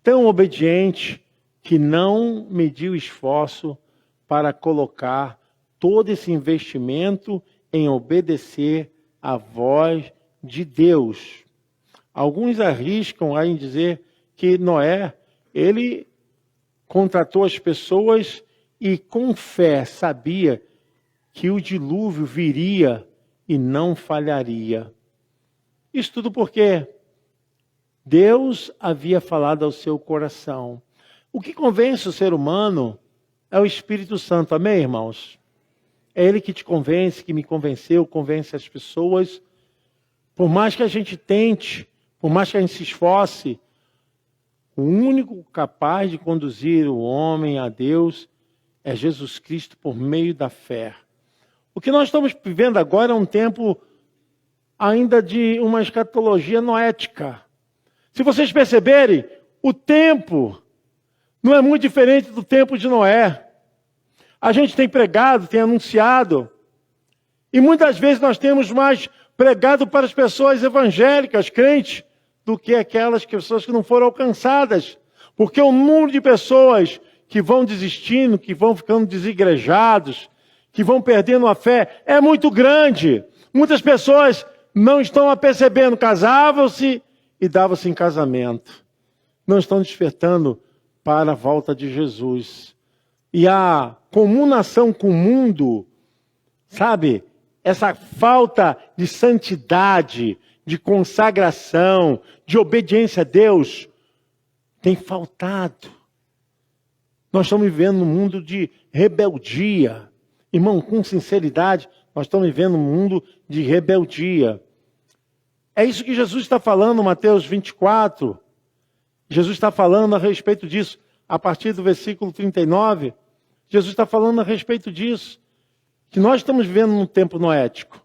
tão obediente que não mediu esforço para colocar todo esse investimento em obedecer à voz de Deus. Alguns arriscam em dizer que Noé, ele contratou as pessoas e com fé sabia que o dilúvio viria e não falharia. Isso tudo porque Deus havia falado ao seu coração. O que convence o ser humano é o Espírito Santo, amém, irmãos? É Ele que te convence, que me convenceu, convence as pessoas Por mais que a gente tente, por mais que a gente se esforce, o único capaz de conduzir o homem a Deus é Jesus Cristo por meio da fé. O que nós estamos vivendo agora é um tempo ainda de uma escatologia noética. Se vocês perceberem, o tempo não é muito diferente do tempo de Noé. A gente tem pregado, tem anunciado, e muitas vezes nós temos mais pregado para as pessoas evangélicas, crentes, do que aquelas pessoas que não foram alcançadas. Porque o número de pessoas que vão desistindo, que vão ficando desigrejados, que vão perdendo a fé, é muito grande. Muitas pessoas não estão percebendo, casavam-se e davam-se em casamento. Não estão despertando para a volta de Jesus. E a comunação com o mundo, sabe, essa falta de santidade, de consagração, de obediência a Deus, tem faltado. Nós estamos vivendo um mundo de rebeldia. Irmão, com sinceridade, nós estamos vivendo um mundo de rebeldia. É isso que Jesus está falando, Mateus 24. Jesus está falando a respeito disso. A partir do versículo 39, Jesus está falando a respeito disso. Que nós estamos vivendo num tempo noético.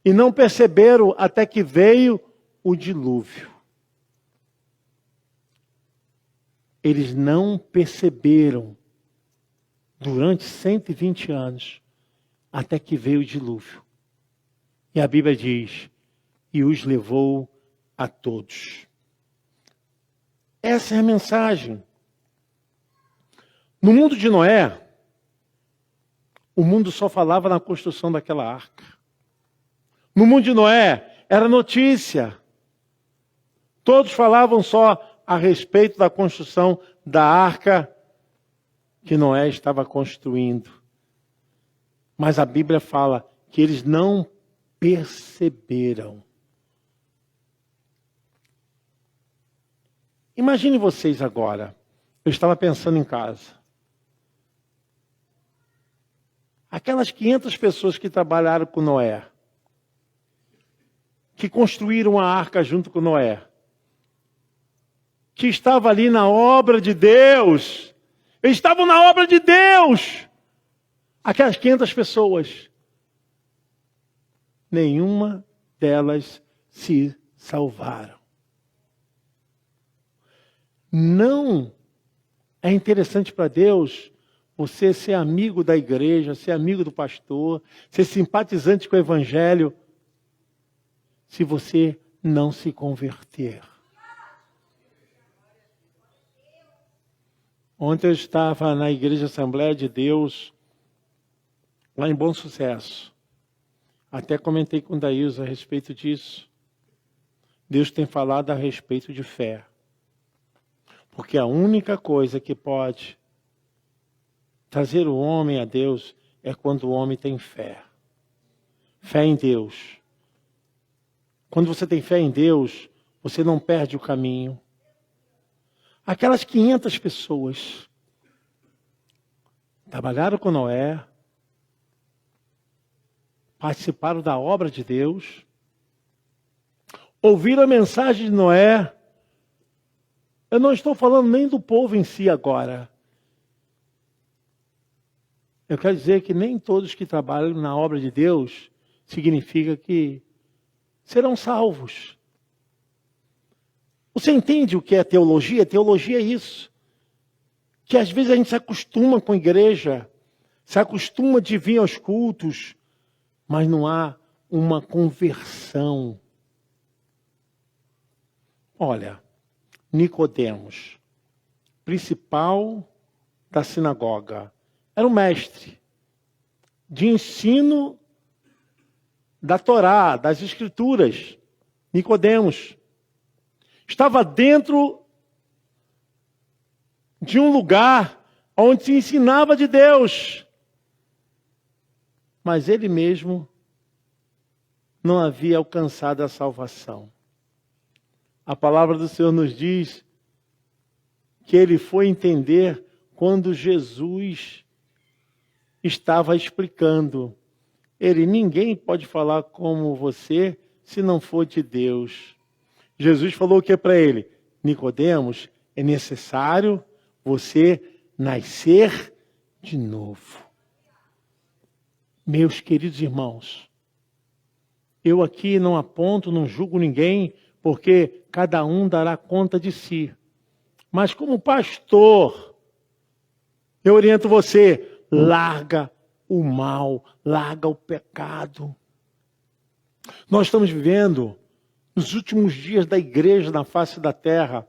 E não perceberam até que veio o dilúvio. Eles não perceberam durante 120 anos, até que veio o dilúvio. E a Bíblia diz, e os levou a todos. Essa é a mensagem. No mundo de Noé, o mundo só falava na construção daquela arca. No mundo de Noé, era notícia. Todos falavam só a respeito da construção da arca que Noé estava construindo. Mas a Bíblia fala que eles não perceberam. Imagine vocês agora. Eu estava pensando em casa. Aquelas 500 pessoas que trabalharam com Noé, que construíram a arca junto com Noé, que estavam ali na obra de Deus, eles estavam na obra de Deus, aquelas 500 pessoas, nenhuma delas se salvaram. Não é interessante para Deus você ser amigo da igreja, ser amigo do pastor, ser simpatizante com o evangelho, se você não se converter. Ontem eu estava na Igreja Assembleia de Deus, lá em Bom Sucesso. Até comentei com o Daílson a respeito disso. Deus tem falado a respeito de fé. Porque a única coisa que pode trazer o homem a Deus é quando o homem tem fé. Fé em Deus. Quando você tem fé em Deus, você não perde o caminho. Aquelas 500 pessoas trabalharam com Noé, participaram da obra de Deus, ouviram a mensagem de Noé. Eu não estou falando nem do povo em si agora. Eu quero dizer que nem todos que trabalham na obra de Deus significa que serão salvos. Você entende o que é teologia? Teologia é isso. Que às vezes a gente se acostuma com a igreja, se acostuma de vir aos cultos, mas não há uma conversão. Olha, Nicodemos, principal da sinagoga, era um mestre de ensino da Torá, das Escrituras. Nicodemos estava dentro de um lugar onde se ensinava de Deus. Mas ele mesmo não havia alcançado a salvação. A palavra do Senhor nos diz que ele foi entender quando Jesus estava explicando. Ninguém pode falar como você se não for de Deus. Jesus falou o que para ele? Nicodemos, é necessário você nascer de novo. Meus queridos irmãos, eu aqui não aponto, não julgo ninguém, porque cada um dará conta de si. Mas como pastor, eu oriento você, larga o mal, larga o pecado. Nós estamos vivendo nos últimos dias da igreja na face da terra.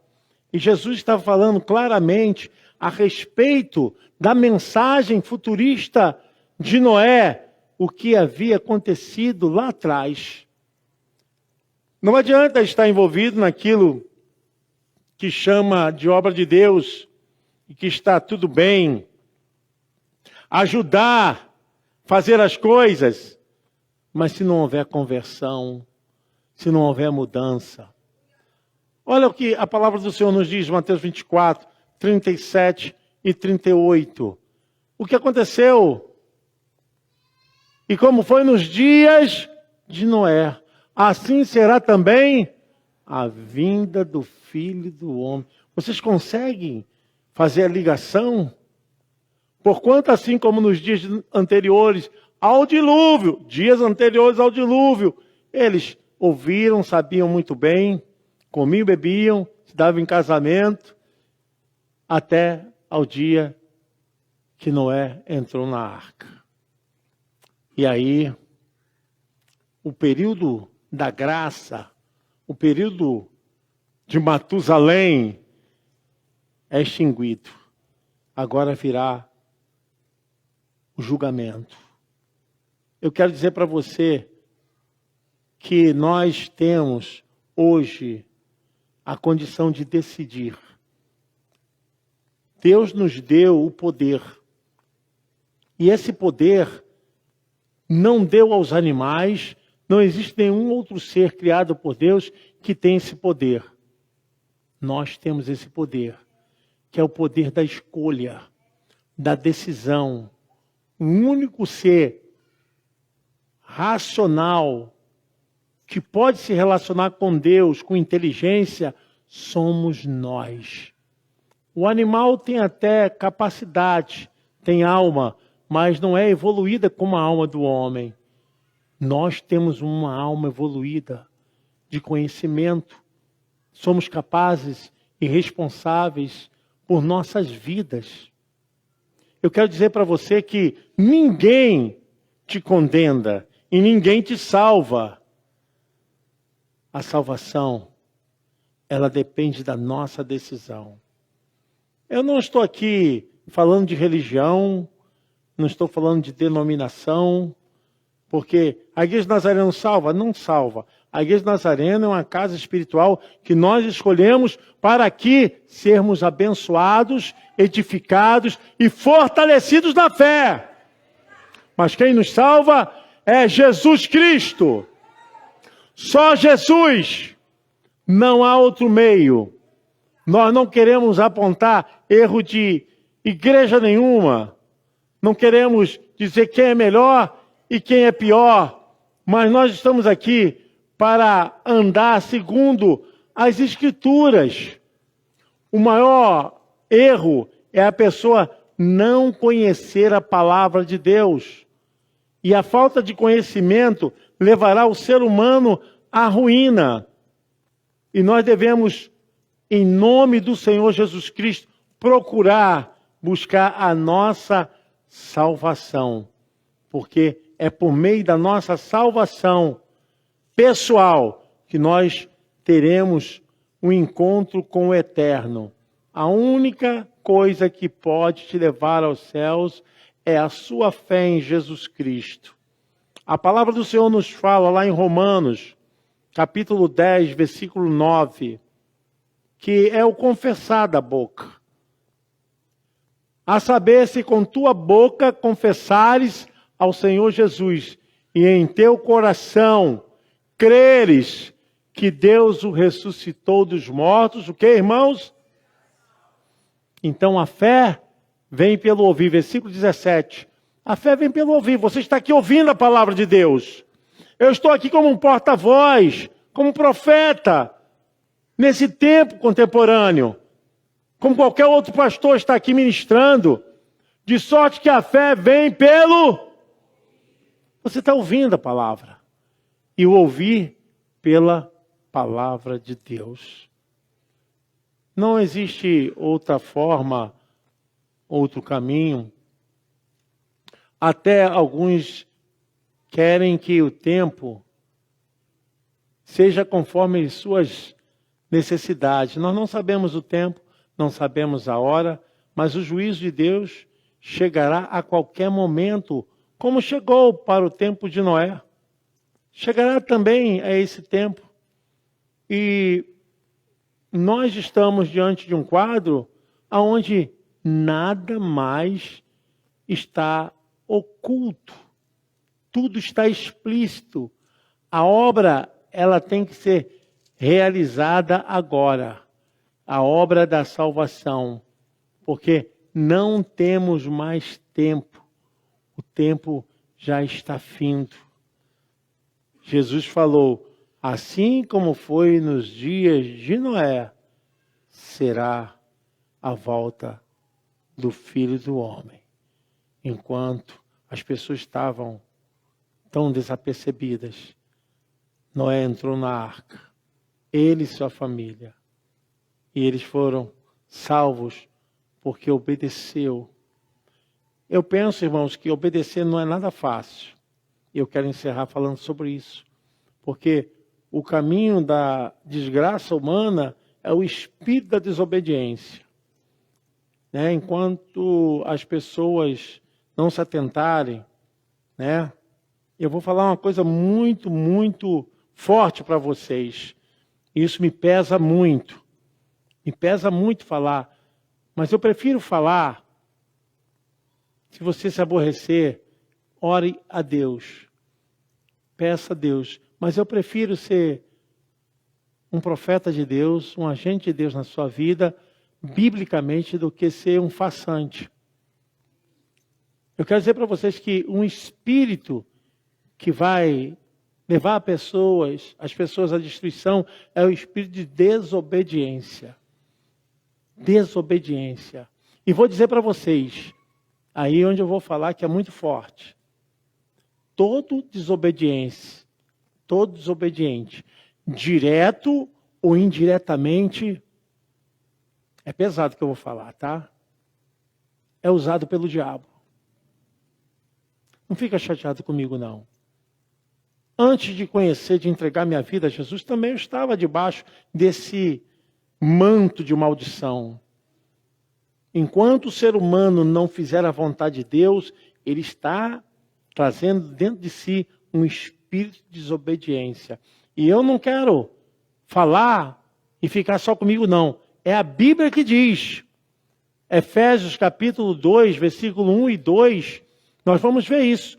E Jesus estava falando claramente a respeito da mensagem futurista de Noé, o que havia acontecido lá atrás. Não adianta estar envolvido naquilo que chama de obra de Deus e que está tudo bem. Ajudar, fazer as coisas, mas se não houver conversão, se não houver mudança. Olha o que a palavra do Senhor nos diz, Mateus 24, 37 e 38. O que aconteceu? E como foi nos dias de Noé, assim será também a vinda do Filho do Homem. Vocês conseguem fazer a ligação? Porquanto assim como nos dias anteriores ao dilúvio, dias anteriores ao dilúvio, eles ouviram, sabiam muito bem, comiam, bebiam, se davam em casamento, até ao dia que Noé entrou na arca. E aí, o período da graça, o período de Matusalém é extinguido. Agora virá o julgamento. Eu quero dizer para você que nós temos hoje a condição de decidir. Deus nos deu o poder. E esse poder não deu aos animais, não existe nenhum outro ser criado por Deus que tem esse poder. Nós temos esse poder, que é o poder da escolha, da decisão. O único ser racional que pode se relacionar com Deus, com inteligência, somos nós. O animal tem até capacidade, tem alma, mas não é evoluída como a alma do homem. Nós temos uma alma evoluída de conhecimento. Somos capazes e responsáveis por nossas vidas. Eu quero dizer para você que ninguém te condena e ninguém te salva. A salvação, ela depende da nossa decisão. Eu não estou aqui falando de religião, não estou falando de denominação, porque a Igreja Nazarena salva? Não salva. A Igreja Nazarena é uma casa espiritual que nós escolhemos para aqui sermos abençoados, edificados e fortalecidos na fé. Mas quem nos salva é Jesus Cristo. Só Jesus. Não há outro meio. Nós não queremos apontar erro de igreja nenhuma. Não queremos dizer quem é melhor e quem é pior. Mas nós estamos aqui para andar segundo as Escrituras. O maior erro é a pessoa não conhecer a palavra de Deus. E a falta de conhecimento levará o ser humano à ruína. E nós devemos, em nome do Senhor Jesus Cristo, procurar buscar a nossa salvação. Porque é por meio da nossa salvação pessoal que nós teremos um encontro com o Eterno. A única coisa que pode te levar aos céus é a sua fé em Jesus Cristo. A palavra do Senhor nos fala lá em Romanos, capítulo 10, versículo 9, que é o confessar da boca. A saber, se com tua boca confessares ao Senhor Jesus e em teu coração creres que Deus o ressuscitou dos mortos, o que, irmãos? Então a fé vem pelo ouvir. Versículo 17. A fé vem pelo ouvir. Você está aqui ouvindo a palavra de Deus. Eu estou aqui como um porta-voz, como profeta, nesse tempo contemporâneo. Como qualquer outro pastor está aqui ministrando. De sorte que a fé vem pelo... Você está ouvindo a palavra. E o ouvir pela palavra de Deus. Não existe outra forma, outro caminho. Até alguns querem que o tempo seja conforme suas necessidades. Nós não sabemos o tempo, não sabemos a hora, mas o juízo de Deus chegará a qualquer momento, como chegou para o tempo de Noé. Chegará também a esse tempo. E nós estamos diante de um quadro onde nada mais está oculto. Tudo está explícito. A obra, ela tem que ser realizada agora. A obra da salvação. Porque não temos mais tempo. O tempo já está findo. Jesus falou, assim como foi nos dias de Noé, será a volta do Filho do Homem. Enquanto as pessoas estavam tão desapercebidas, Noé entrou na arca, ele e sua família. E eles foram salvos porque obedeceu. Eu penso, irmãos, que obedecer não é nada fácil. Eu quero encerrar falando sobre isso. Porque o caminho da desgraça humana é o espírito da desobediência. Né? Enquanto as pessoas não se atentarem, né? Eu vou falar uma coisa muito, muito forte para vocês. Isso me pesa muito. Me pesa muito falar. Mas eu prefiro falar. Se você se aborrecer, ore a Deus. Peça a Deus. Mas eu prefiro ser um profeta de Deus, um agente de Deus na sua vida, biblicamente, do que ser um farsante. Eu quero dizer para vocês que um espírito que vai levar as pessoas à destruição, é o espírito de desobediência. Desobediência. E vou dizer para vocês, aí onde eu vou falar que é muito forte. Todo desobediente, direto ou indiretamente, é pesado que eu vou falar, tá? É usado pelo diabo. Não fica chateado comigo, não. Antes de conhecer, de entregar minha vida a Jesus, também eu estava debaixo desse manto de maldição. Enquanto o ser humano não fizer a vontade de Deus, ele está trazendo dentro de si um espírito de desobediência. E eu não quero falar e ficar só comigo, não. É a Bíblia que diz. Efésios capítulo 2, versículo 1 e 2, nós vamos ver isso.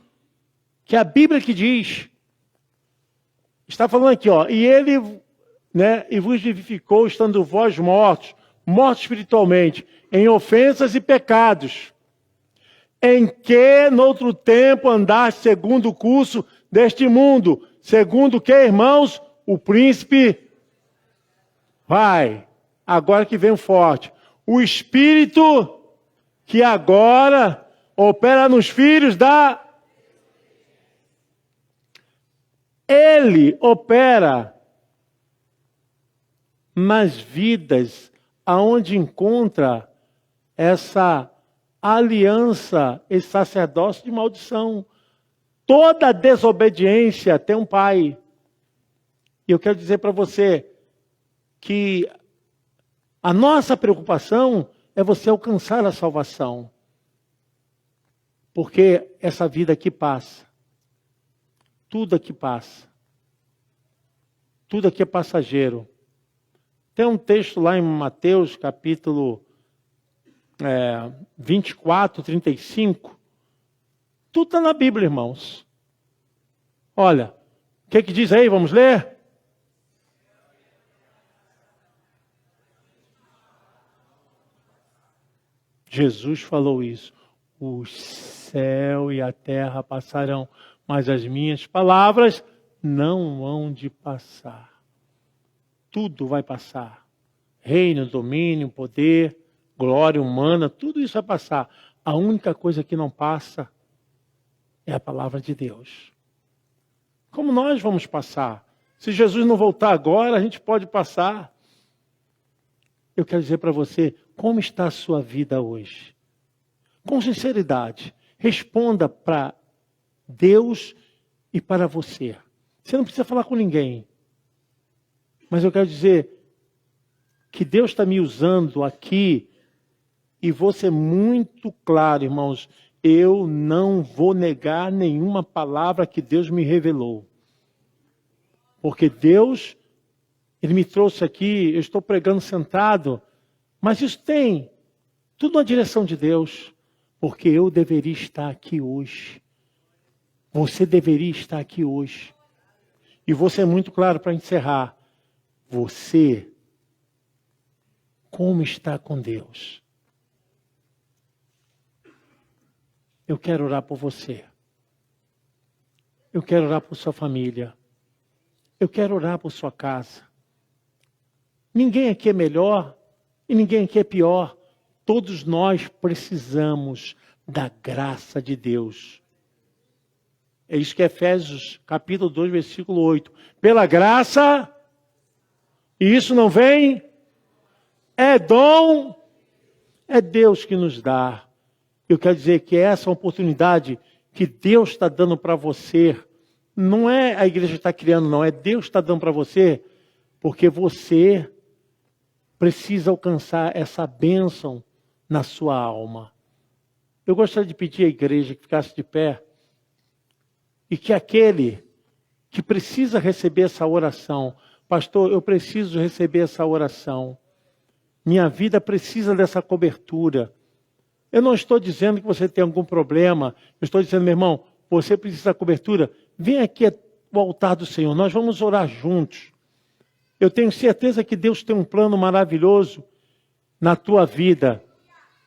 Que é a Bíblia que diz. Está falando aqui, ó. E ele, né, e vos vivificou, estando vós mortos espiritualmente, em ofensas e pecados, em que, noutro tempo, andaste segundo o curso deste mundo, segundo o que, irmãos? O príncipe vai. Agora que vem o forte. O Espírito que agora opera nos filhos da... Ele opera nas vidas aonde encontra essa aliança, esse sacerdócio de maldição. Toda desobediência tem um pai. E eu quero dizer para você que a nossa preocupação é você alcançar a salvação. Porque essa vida aqui passa. Tudo aqui passa. Tudo aqui é passageiro. Tem um texto lá em Mateus, capítulo 24, 35. Tudo está na Bíblia, irmãos. Olha, o que diz aí? Vamos ler? Jesus falou isso. O céu e a terra passarão, mas as minhas palavras não hão de passar. Tudo vai passar. Reino, domínio, poder, glória humana, tudo isso vai passar. A única coisa que não passa é a palavra de Deus. Como nós vamos passar? Se Jesus não voltar agora, a gente pode passar. Eu quero dizer para você, como está a sua vida hoje? Com sinceridade, responda para Deus e para você. Você não precisa falar com ninguém. Mas eu quero dizer que Deus está me usando aqui e vou ser muito claro, irmãos. Eu não vou negar nenhuma palavra que Deus me revelou. Porque Deus, Ele me trouxe aqui, eu estou pregando sentado, mas isso tem tudo na direção de Deus. Porque eu deveria estar aqui hoje. Você deveria estar aqui hoje. E vou ser muito claro para encerrar. Você, como está com Deus? Eu quero orar por você. Eu quero orar por sua família. Eu quero orar por sua casa. Ninguém aqui é melhor e ninguém aqui é pior. Todos nós precisamos da graça de Deus. É isso que é Efésios capítulo 2, versículo 8. Pela graça, e isso não vem, é dom, é Deus que nos dá. Eu quero dizer que essa oportunidade que Deus está dando para você, não é a igreja que está criando, não, é Deus que está dando para você, porque você precisa alcançar essa bênção na sua alma. Eu gostaria de pedir à igreja que ficasse de pé e que aquele que precisa receber essa oração, pastor, eu preciso receber essa oração. Minha vida precisa dessa cobertura. Eu não estou dizendo que você tem algum problema. Eu estou dizendo, meu irmão, você precisa da cobertura. Vem aqui ao altar do Senhor. Nós vamos orar juntos. Eu tenho certeza que Deus tem um plano maravilhoso na tua vida.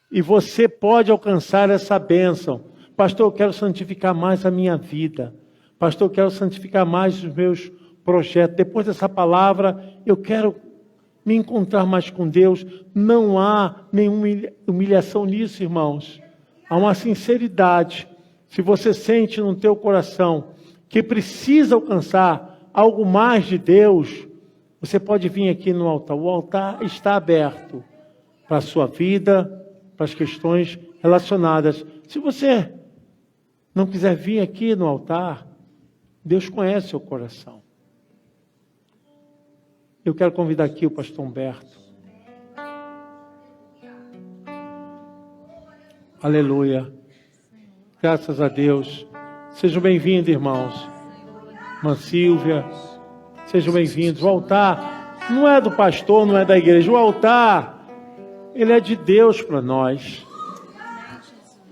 E você pode alcançar essa bênção. Pastor, eu quero santificar mais a minha vida. Pastor, eu quero santificar mais os meus projetos. Depois dessa palavra, eu quero me encontrar mais com Deus. Não há nenhuma humilhação nisso, irmãos. Há uma sinceridade. Se você sente no teu coração que precisa alcançar algo mais de Deus, você pode vir aqui no altar. O altar está aberto para a sua vida, para as questões relacionadas. Se você não quiser vir aqui no altar, Deus conhece seu coração. Eu quero convidar aqui o pastor Humberto. Aleluia. Graças a Deus. Sejam bem-vindos, irmãos. Irmã Silvia, sejam bem-vindos. O altar não é do pastor, não é da igreja. O altar, ele é de Deus para nós.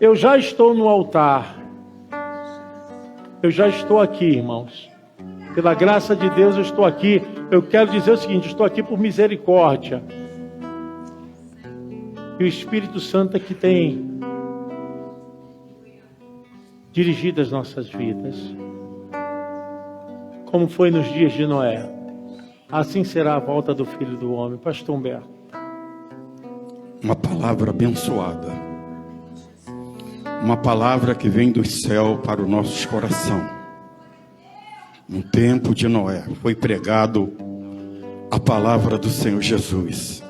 Eu já estou no altar. Eu já estou aqui, irmãos. Pela graça de Deus eu estou aqui. Eu quero dizer o seguinte, estou aqui por misericórdia. E o Espírito Santo é que tem dirigido as nossas vidas. Como foi nos dias de Noé. Assim será a volta do Filho do Homem. Pastor Humberto. Uma palavra abençoada. Uma palavra que vem do céu para o nosso coração. No tempo de Noé foi pregado a palavra do Senhor Jesus.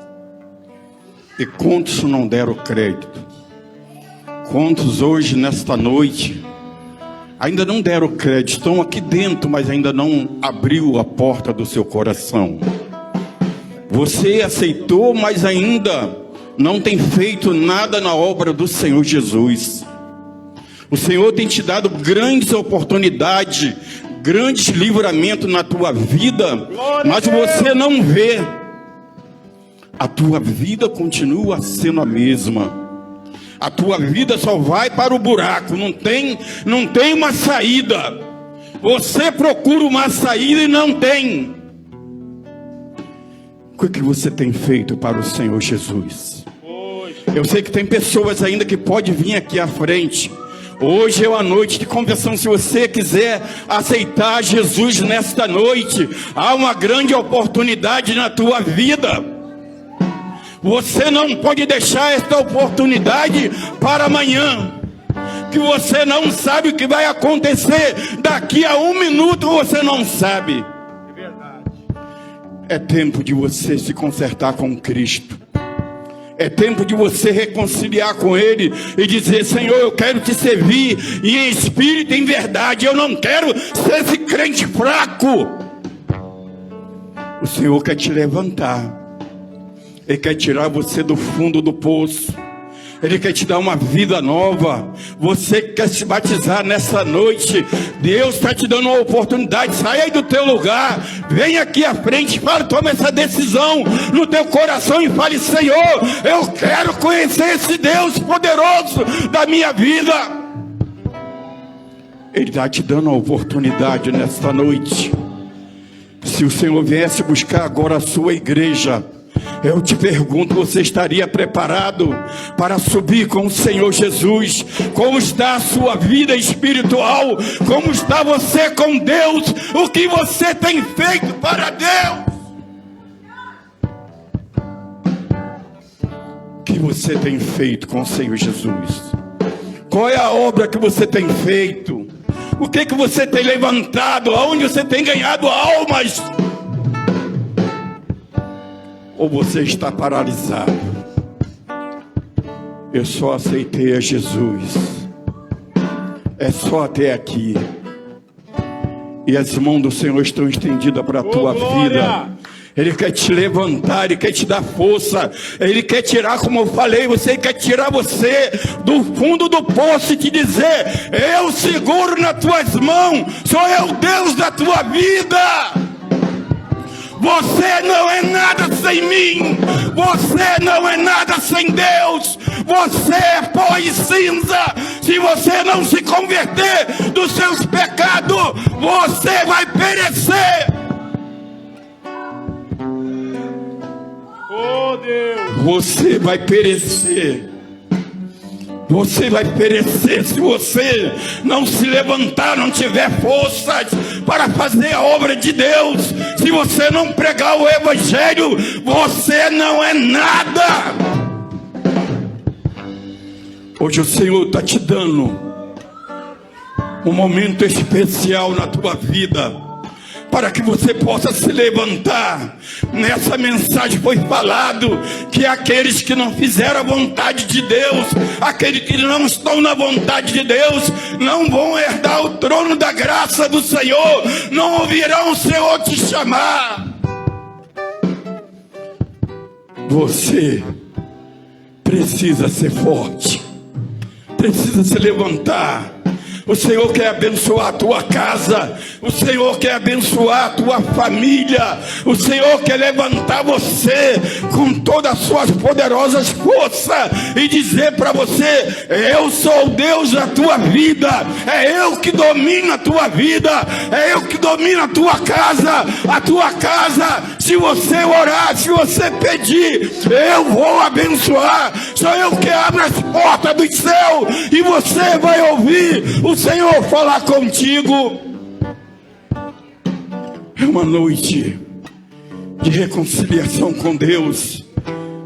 E quantos não deram crédito? Quantos hoje, nesta noite, ainda não deram crédito? Estão aqui dentro, mas ainda não abriu a porta do seu coração. Você aceitou, mas ainda não tem feito nada na obra do Senhor Jesus. O Senhor tem te dado grandes oportunidades, grandes livramentos na tua vida, mas você não vê. A tua vida continua sendo a mesma. A tua vida só vai para o buraco, não tem uma saída. Você procura uma saída e não tem. O que você tem feito para o Senhor Jesus? Eu sei que tem pessoas ainda que podem vir aqui à frente. Hoje é uma noite de conversão. Se você quiser aceitar Jesus nesta noite, há uma grande oportunidade na tua vida. Você não pode deixar esta oportunidade para amanhã, que você não sabe o que vai acontecer daqui a 1 minuto, você não sabe. É verdade. É tempo de você se consertar com Cristo. É tempo de você reconciliar com Ele e dizer: Senhor, eu quero te servir em espírito e em verdade. Eu não quero ser esse crente fraco. O Senhor quer te levantar. Ele quer tirar você do fundo do poço. Ele quer te dar uma vida nova. Você quer se batizar nessa noite. Deus está te dando uma oportunidade. Sai aí do teu lugar. Vem aqui à frente. Fala, toma essa decisão no teu coração e fale: Senhor, eu quero conhecer esse Deus poderoso da minha vida. Ele está te dando uma oportunidade nesta noite. Se o Senhor viesse buscar agora a sua igreja, eu te pergunto, você estaria preparado para subir com o Senhor Jesus? Como está a sua vida espiritual? Como está você com Deus? O que você tem feito para Deus? O que você tem feito com o Senhor Jesus? Qual é a obra que você tem feito? O que você tem levantado? Aonde você tem ganhado almas? Ou você está paralisado? Eu só aceitei a Jesus. É só até aqui. E as mãos do Senhor estão estendidas para a tua vida. Ele quer te levantar, Ele quer te dar força. Ele quer tirar, como eu falei, Ele quer tirar você do fundo do poço e te dizer: eu seguro nas tuas mãos, sou eu Deus da tua vida. Você não é nada sem mim. Você não é nada sem Deus. Você é pó e cinza. Se você não se converter dos seus pecados, você vai perecer. Oh, Deus. Você vai perecer. Você vai perecer se você não se levantar, não tiver forças para fazer a obra de Deus. Se você não pregar o Evangelho, você não é nada. Hoje o Senhor está te dando um momento especial na tua vida, para que você possa se levantar. Nessa mensagem foi falado que aqueles que não fizeram a vontade de Deus, aqueles que não estão na vontade de Deus, não vão herdar o trono da graça do Senhor, não ouvirão o Senhor te chamar. Você precisa ser forte, precisa se levantar. O Senhor quer abençoar a tua casa. O Senhor quer abençoar a tua família. O Senhor quer levantar você com todas as suas poderosas forças e dizer para você: eu sou o Deus da tua vida. É eu que domino a tua vida. É eu que domino a tua casa. A tua casa, se você orar, se você pedir, eu vou abençoar. Sou eu que abro as portas do céu e você vai ouvir o Senhor falar contigo. É uma noite de reconciliação com Deus.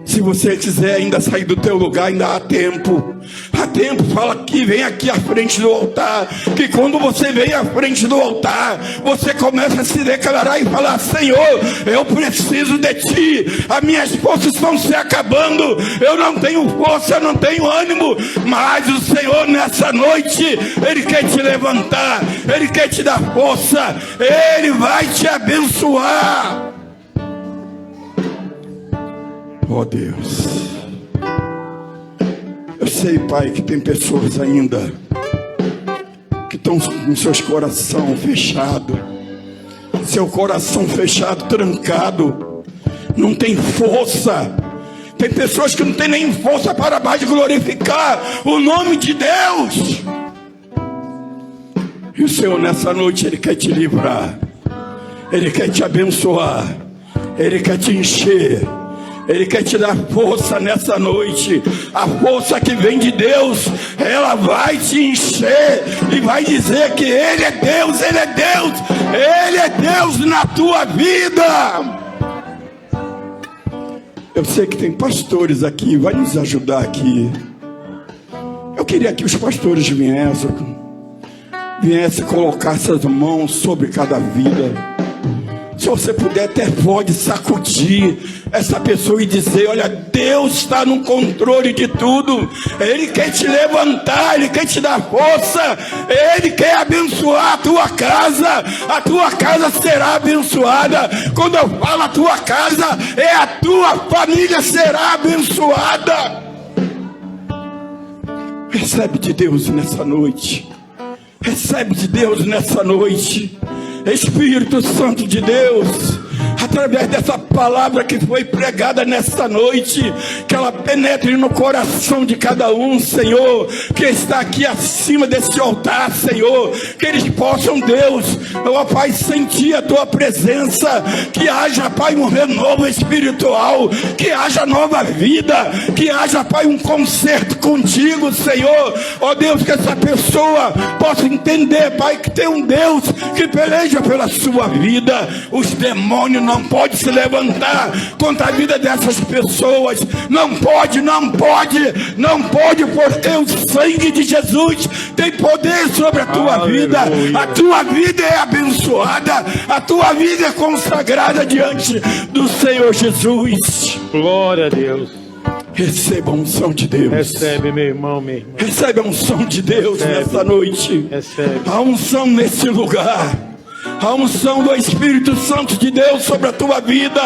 Se você quiser ainda sair do teu lugar, ainda há tempo. Há tempo, fala aqui, vem aqui à frente do altar. Que quando você vem à frente do altar, você começa a se declarar e falar: Senhor, eu preciso de Ti. As minhas forças estão se acabando. Eu não tenho força, eu não tenho ânimo. Mas o Senhor nessa noite, Ele quer te levantar. Ele quer te dar força. Ele vai te abençoar. Oh Deus, eu sei, Pai, que tem pessoas ainda que estão com seus corações fechados, seu coração fechado, trancado, não tem força. Tem pessoas que não tem nem força para mais glorificar o nome de Deus. E o Senhor nessa noite, Ele quer te livrar, Ele quer te abençoar, Ele quer te encher. Ele quer te dar força nessa noite. A força que vem de Deus, ela vai te encher e vai dizer que Ele é Deus, Ele é Deus, Ele é Deus na tua vida. Eu sei que tem pastores aqui, vai nos ajudar aqui. Eu queria que os pastores viessem colocar essas mãos sobre cada vida. Se você puder, até pode sacudir essa pessoa e dizer: olha, Deus está no controle de tudo. Ele quer te levantar, Ele quer te dar força, Ele quer abençoar a tua casa. A tua casa será abençoada. Quando eu falo a tua casa, é a tua família será abençoada. Recebe de Deus nessa noite. Recebe de Deus nessa noite. Espírito Santo de Deus, através dessa palavra que foi pregada nesta noite, que ela penetre no coração de cada um, Senhor, que está aqui acima desse altar, Senhor, que eles possam, Deus, ó Pai, sentir a Tua presença, que haja, Pai, um renovo espiritual, que haja nova vida, que haja, Pai, um concerto contigo, Senhor, ó Deus, que essa pessoa possa entender, Pai, que tem um Deus que peleja pela sua vida. Os demônios não podem se levantar contra a vida dessas pessoas. Não pode, porque o sangue de Jesus tem poder sobre a tua vida. A tua vida é abençoada, a tua vida é consagrada diante do Senhor Jesus. Glória a Deus. Receba a unção de Deus. Recebe, meu irmão, minha irmã. Recebe a unção de Deus. Recebe. Nessa noite. Recebe. A unção nesse lugar. A unção do Espírito Santo de Deus sobre a tua vida.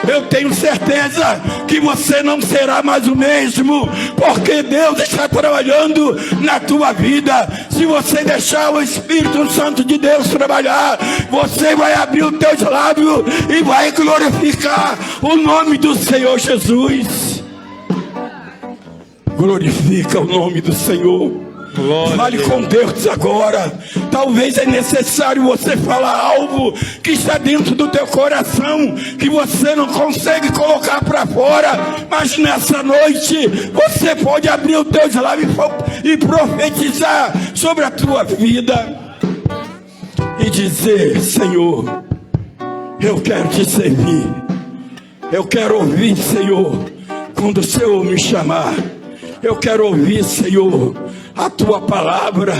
Eu tenho certeza que você não será mais o mesmo, porque Deus está trabalhando na tua vida. Se você deixar o Espírito Santo de Deus trabalhar, você vai abrir os teus lábios e vai glorificar o nome do Senhor Jesus. Glorifica o nome do Senhor. Fale com Deus agora. Talvez é necessário você falar algo que está dentro do teu coração, que você não consegue colocar para fora, mas nessa noite você pode abrir os teus lábios e profetizar sobre a tua vida e dizer: Senhor, eu quero te servir, eu quero ouvir, Senhor, quando o Senhor me chamar. Eu quero ouvir, Senhor, a tua palavra.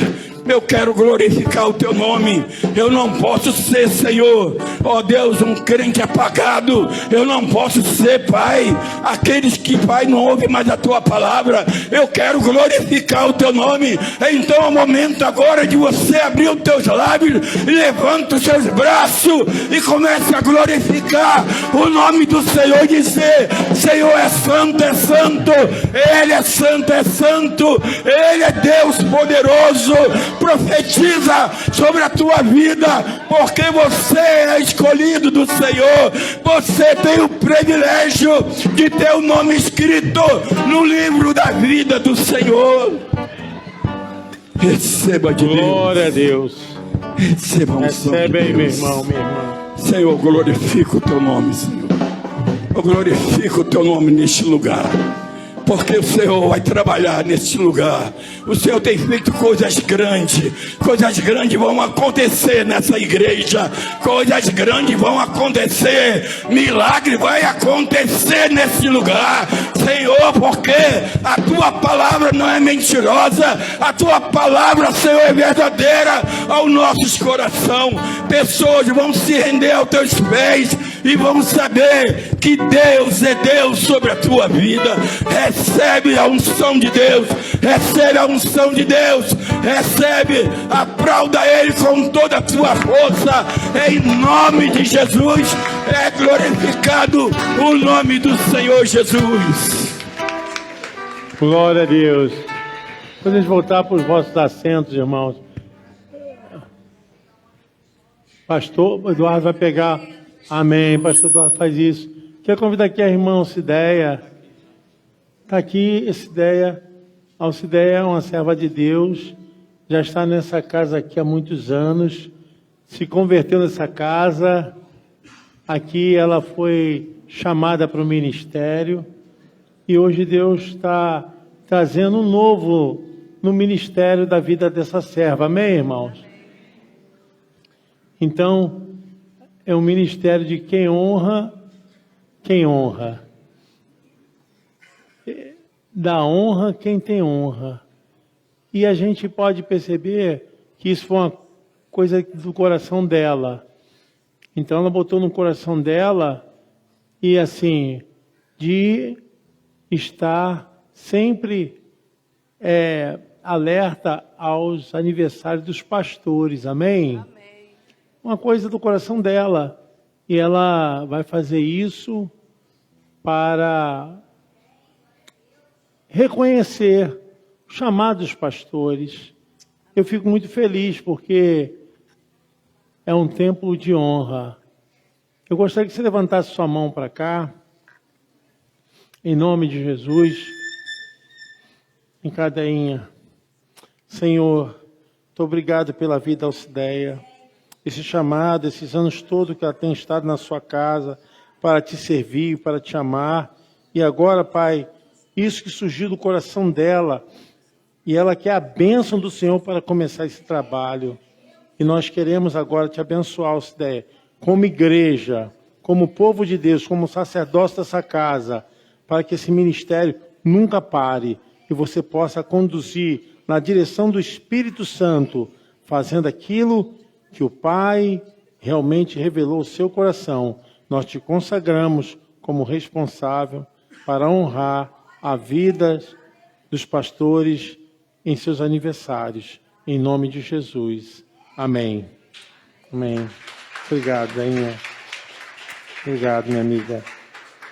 Eu quero glorificar o teu nome. Eu não posso ser, Senhor, ó Deus, um crente apagado. Eu não posso ser, Pai, aqueles que, Pai, não ouvem mais a tua palavra. Eu quero glorificar o teu nome. Então é o momento agora de você abrir os teus lábios e levanta os seus braços e comece a glorificar o nome do Senhor e dizer: Senhor é santo, Ele é santo, Ele é Deus poderoso. Profetiza sobre a tua vida, porque você é escolhido do Senhor. Você tem o privilégio de ter o nome escrito no livro da vida do Senhor. Receba de Deus. Glória a Deus. Receba a unção de Deus. Recebe aí, meu irmão, minha irmã. Senhor, glorifica o teu nome, Senhor. Eu glorifico o teu nome neste lugar, porque o Senhor vai trabalhar neste lugar. O Senhor tem feito coisas grandes vão acontecer nessa igreja, coisas grandes vão acontecer, milagre vai acontecer nesse lugar, Senhor, porque a tua palavra não é mentirosa, a tua palavra, Senhor, é verdadeira ao nosso coração. Pessoas vão se render aos teus pés e vão saber que Deus é Deus sobre a tua vida. Recebe a unção de Deus, recebe a unção de Deus, recebe, aplauda Ele com toda a tua força, em nome de Jesus. É glorificado o nome do Senhor Jesus. Glória a Deus. Podemos voltar para os vossos assentos, irmãos. Pastor Eduardo vai pegar. Amém. Pastor Eduardo faz isso. Quero convidar aqui a irmã Alcideia. Está aqui, Alcideia. Alcideia é uma serva de Deus. Já está nessa casa aqui há muitos anos. Se converteu nessa casa. Aqui ela foi chamada para o ministério. E hoje Deus está trazendo um novo no ministério da vida dessa serva. Amém, irmãos? Então, é um ministério de quem honra. Dá honra quem tem honra. E a gente pode perceber que isso foi uma coisa do coração dela. Então ela botou no coração dela e assim, de estar sempre alerta aos aniversários dos pastores. Amém? Amém. Uma coisa do coração dela. E ela vai fazer isso para reconhecer o chamado dos pastores. Eu fico muito feliz porque é um tempo de honra. Eu gostaria que você levantasse sua mão para cá, em nome de Jesus, em cadeinha. Senhor, muito obrigado pela vida da Alcideia, esse chamado, esses anos todos que ela tem estado na sua casa para te servir, para te amar. E agora, Pai, isso que surgiu do coração dela, e ela quer a bênção do Senhor para começar esse trabalho. E nós queremos agora te abençoar, Alcideia, como igreja, como povo de Deus, como sacerdócio dessa casa, para que esse ministério nunca pare e você possa conduzir na direção do Espírito Santo, fazendo aquilo que o Pai realmente revelou ao seu coração. Nós te consagramos como responsável para honrar a vida dos pastores em seus aniversários, em nome de Jesus. Amém. Amém. Obrigado, Dainha. Obrigado, minha amiga.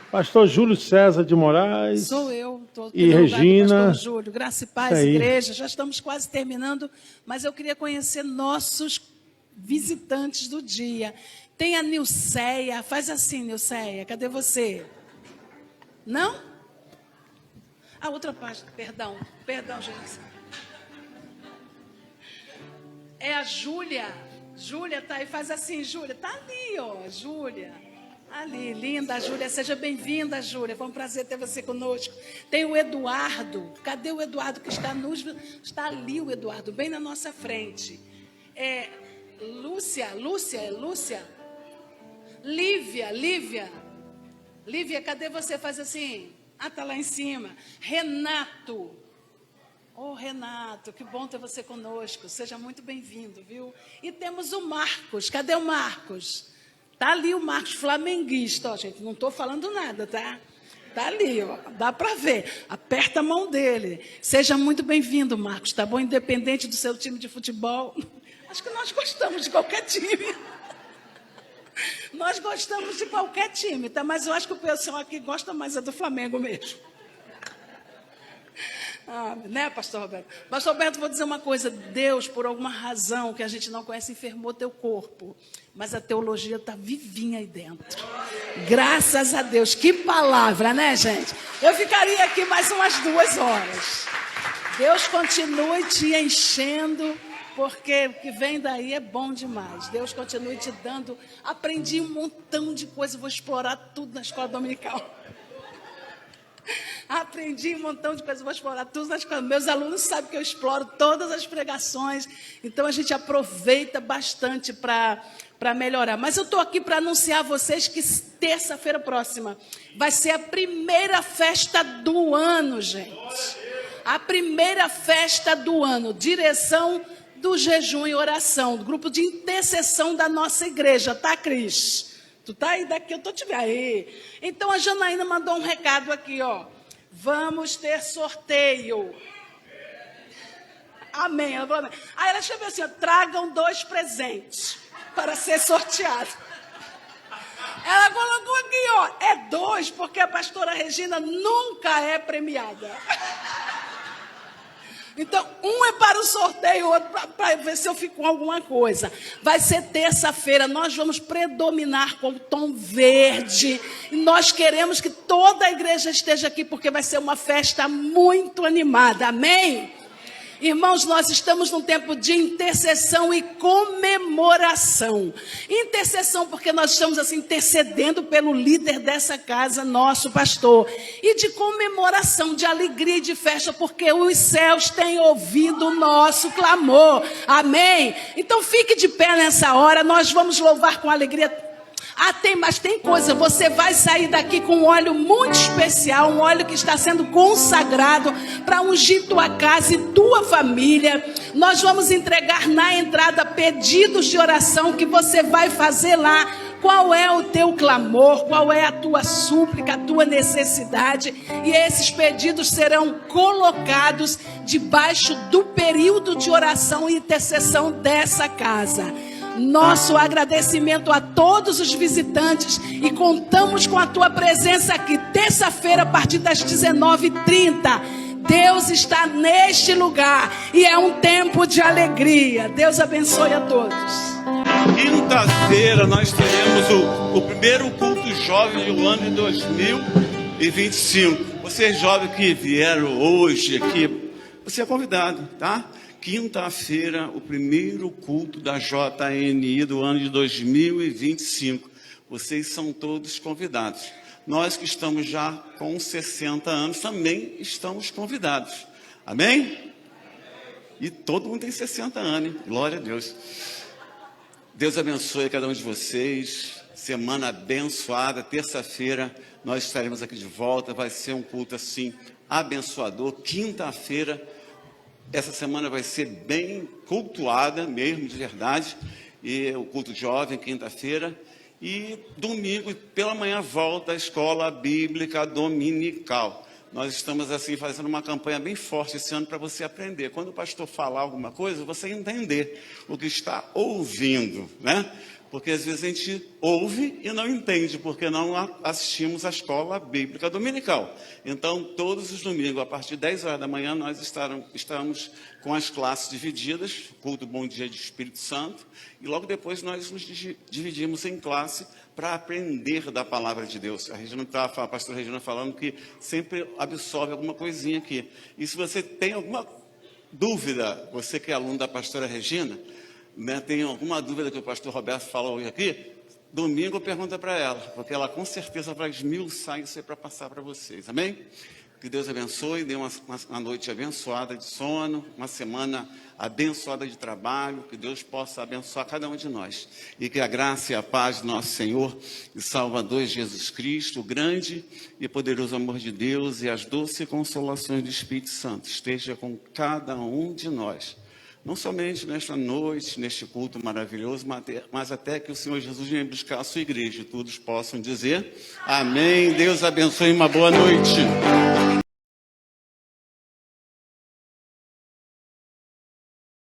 Pastor Júlio César de Moraes. Sou eu. Estou e Regina. Pastor Júlio. Graça e paz, igreja. Já estamos quase terminando, mas eu queria conhecer nossos visitantes do dia. Tem a Nilceia. Faz assim, Nilceia. Cadê você? Não? A outra página. Perdão, gente. É a Júlia. Júlia tá aí, faz assim, Júlia. Tá ali, ó, Júlia. Ali, linda, Júlia. Seja bem-vinda, Júlia. Foi um prazer ter você conosco. Tem o Eduardo. Cadê o Eduardo que está Está ali o Eduardo, bem na nossa frente. Lúcia. Lívia, cadê você? Faz assim. Ah, tá lá em cima. Renato. Oh, Renato, que bom ter você conosco. Seja muito bem-vindo, viu? E temos o Marcos. Cadê o Marcos? Tá ali o Marcos, flamenguista. Ó, gente, não estou falando nada, tá? Tá ali, ó. Dá para ver. Aperta a mão dele. Seja muito bem-vindo, Marcos, tá bom? Independente do seu time de futebol. Acho que nós gostamos de qualquer time. Nós gostamos de qualquer time, tá? Mas eu acho que o pessoal aqui gosta mais do Flamengo mesmo. Ah, né, pastor Roberto? Pastor Roberto, vou dizer uma coisa. Deus, por alguma razão que a gente não conhece, enfermou teu corpo. Mas a teologia está vivinha aí dentro. Graças a Deus. Que palavra, né, gente? Eu ficaria aqui mais umas 2 horas. Deus continue te enchendo, porque o que vem daí é bom demais. Deus continue te dando. Aprendi um montão de coisas, vou explorar tudo na escola dominical. Aprendi um montão de coisas, vou explorar tudo na escola. Meus alunos sabem que eu exploro todas as pregações, então a gente aproveita bastante para melhorar. Mas eu estou aqui para anunciar a vocês que terça-feira próxima vai ser a primeira festa do ano, gente. A primeira festa do ano, direção do jejum e oração, do grupo de intercessão da nossa igreja, tá, Cris? Tu tá aí daqui, eu tô te vendo aí. Então a Janaína mandou um recado aqui, ó. Vamos ter sorteio. Amém. Ela falou amém. Aí ela escreveu assim, ó, tragam 2 presentes para ser sorteado. Ela colocou aqui, ó, é 2, porque a pastora Regina nunca é premiada. Então, um é para o sorteio, outro para ver se eu fico com alguma coisa. Vai ser terça-feira, nós vamos predominar com o tom verde. E nós queremos que toda a igreja esteja aqui, porque vai ser uma festa muito animada, amém? Irmãos, nós estamos num tempo de intercessão e comemoração. Intercessão porque nós estamos assim intercedendo pelo líder dessa casa, nosso pastor. E de comemoração, de alegria e de festa, porque os céus têm ouvido o nosso clamor. Amém? Então fique de pé nessa hora, nós vamos louvar com alegria. Mas tem coisa, você vai sair daqui com um óleo muito especial, um óleo que está sendo consagrado para ungir tua casa e tua família. Nós vamos entregar na entrada pedidos de oração que você vai fazer lá. Qual é o teu clamor, qual é a tua súplica, a tua necessidade. E esses pedidos serão colocados debaixo do período de oração e intercessão dessa casa. Nosso agradecimento a todos os visitantes e contamos com a tua presença aqui, terça-feira, a partir das 19h30. Deus está neste lugar e é um tempo de alegria. Deus abençoe a todos. Quinta-feira nós teremos o primeiro culto jovem do ano de 2025. Vocês jovens que vieram hoje aqui, você é convidado, tá? Quinta-feira, o primeiro culto da JNI do ano de 2025. Vocês são todos convidados. Nós que estamos já com 60 anos também estamos convidados. Amém? E todo mundo tem 60 anos, hein? Glória a Deus. Deus abençoe cada um de vocês. Semana abençoada. Terça-feira nós estaremos aqui de volta. Vai ser um culto assim abençoador. Quinta-feira, essa semana vai ser bem cultuada mesmo, de verdade. E o culto jovem, quinta-feira. E domingo, pela manhã, volta a escola bíblica dominical. Nós estamos assim fazendo uma campanha bem forte esse ano para você aprender. Quando o pastor falar alguma coisa, você entender o que está ouvindo, né? Porque às vezes a gente ouve e não entende, porque não assistimos à escola bíblica dominical. Então, todos os domingos, a partir de 10 horas da manhã, nós estamos com as classes divididas, culto Bom Dia de Espírito Santo, e logo depois nós nos dividimos em classe para aprender da palavra de Deus. A pastora Regina falando que sempre absorve alguma coisinha aqui. E se você tem alguma dúvida, você que é aluno da pastora Regina, né, tem alguma dúvida que o pastor Roberto falou hoje aqui, domingo pergunta para ela, porque ela com certeza vai esmiuçar isso aí para passar para vocês, amém? Que Deus abençoe, dê uma noite abençoada de sono, uma semana abençoada de trabalho, que Deus possa abençoar cada um de nós, e que a graça e a paz do nosso Senhor e Salvador Jesus Cristo, o grande e poderoso amor de Deus e as doces consolações do Espírito Santo esteja com cada um de nós. Não somente nesta noite, neste culto maravilhoso, mas até que o Senhor Jesus venha buscar a sua igreja. E todos possam dizer amém. Deus abençoe, uma boa noite.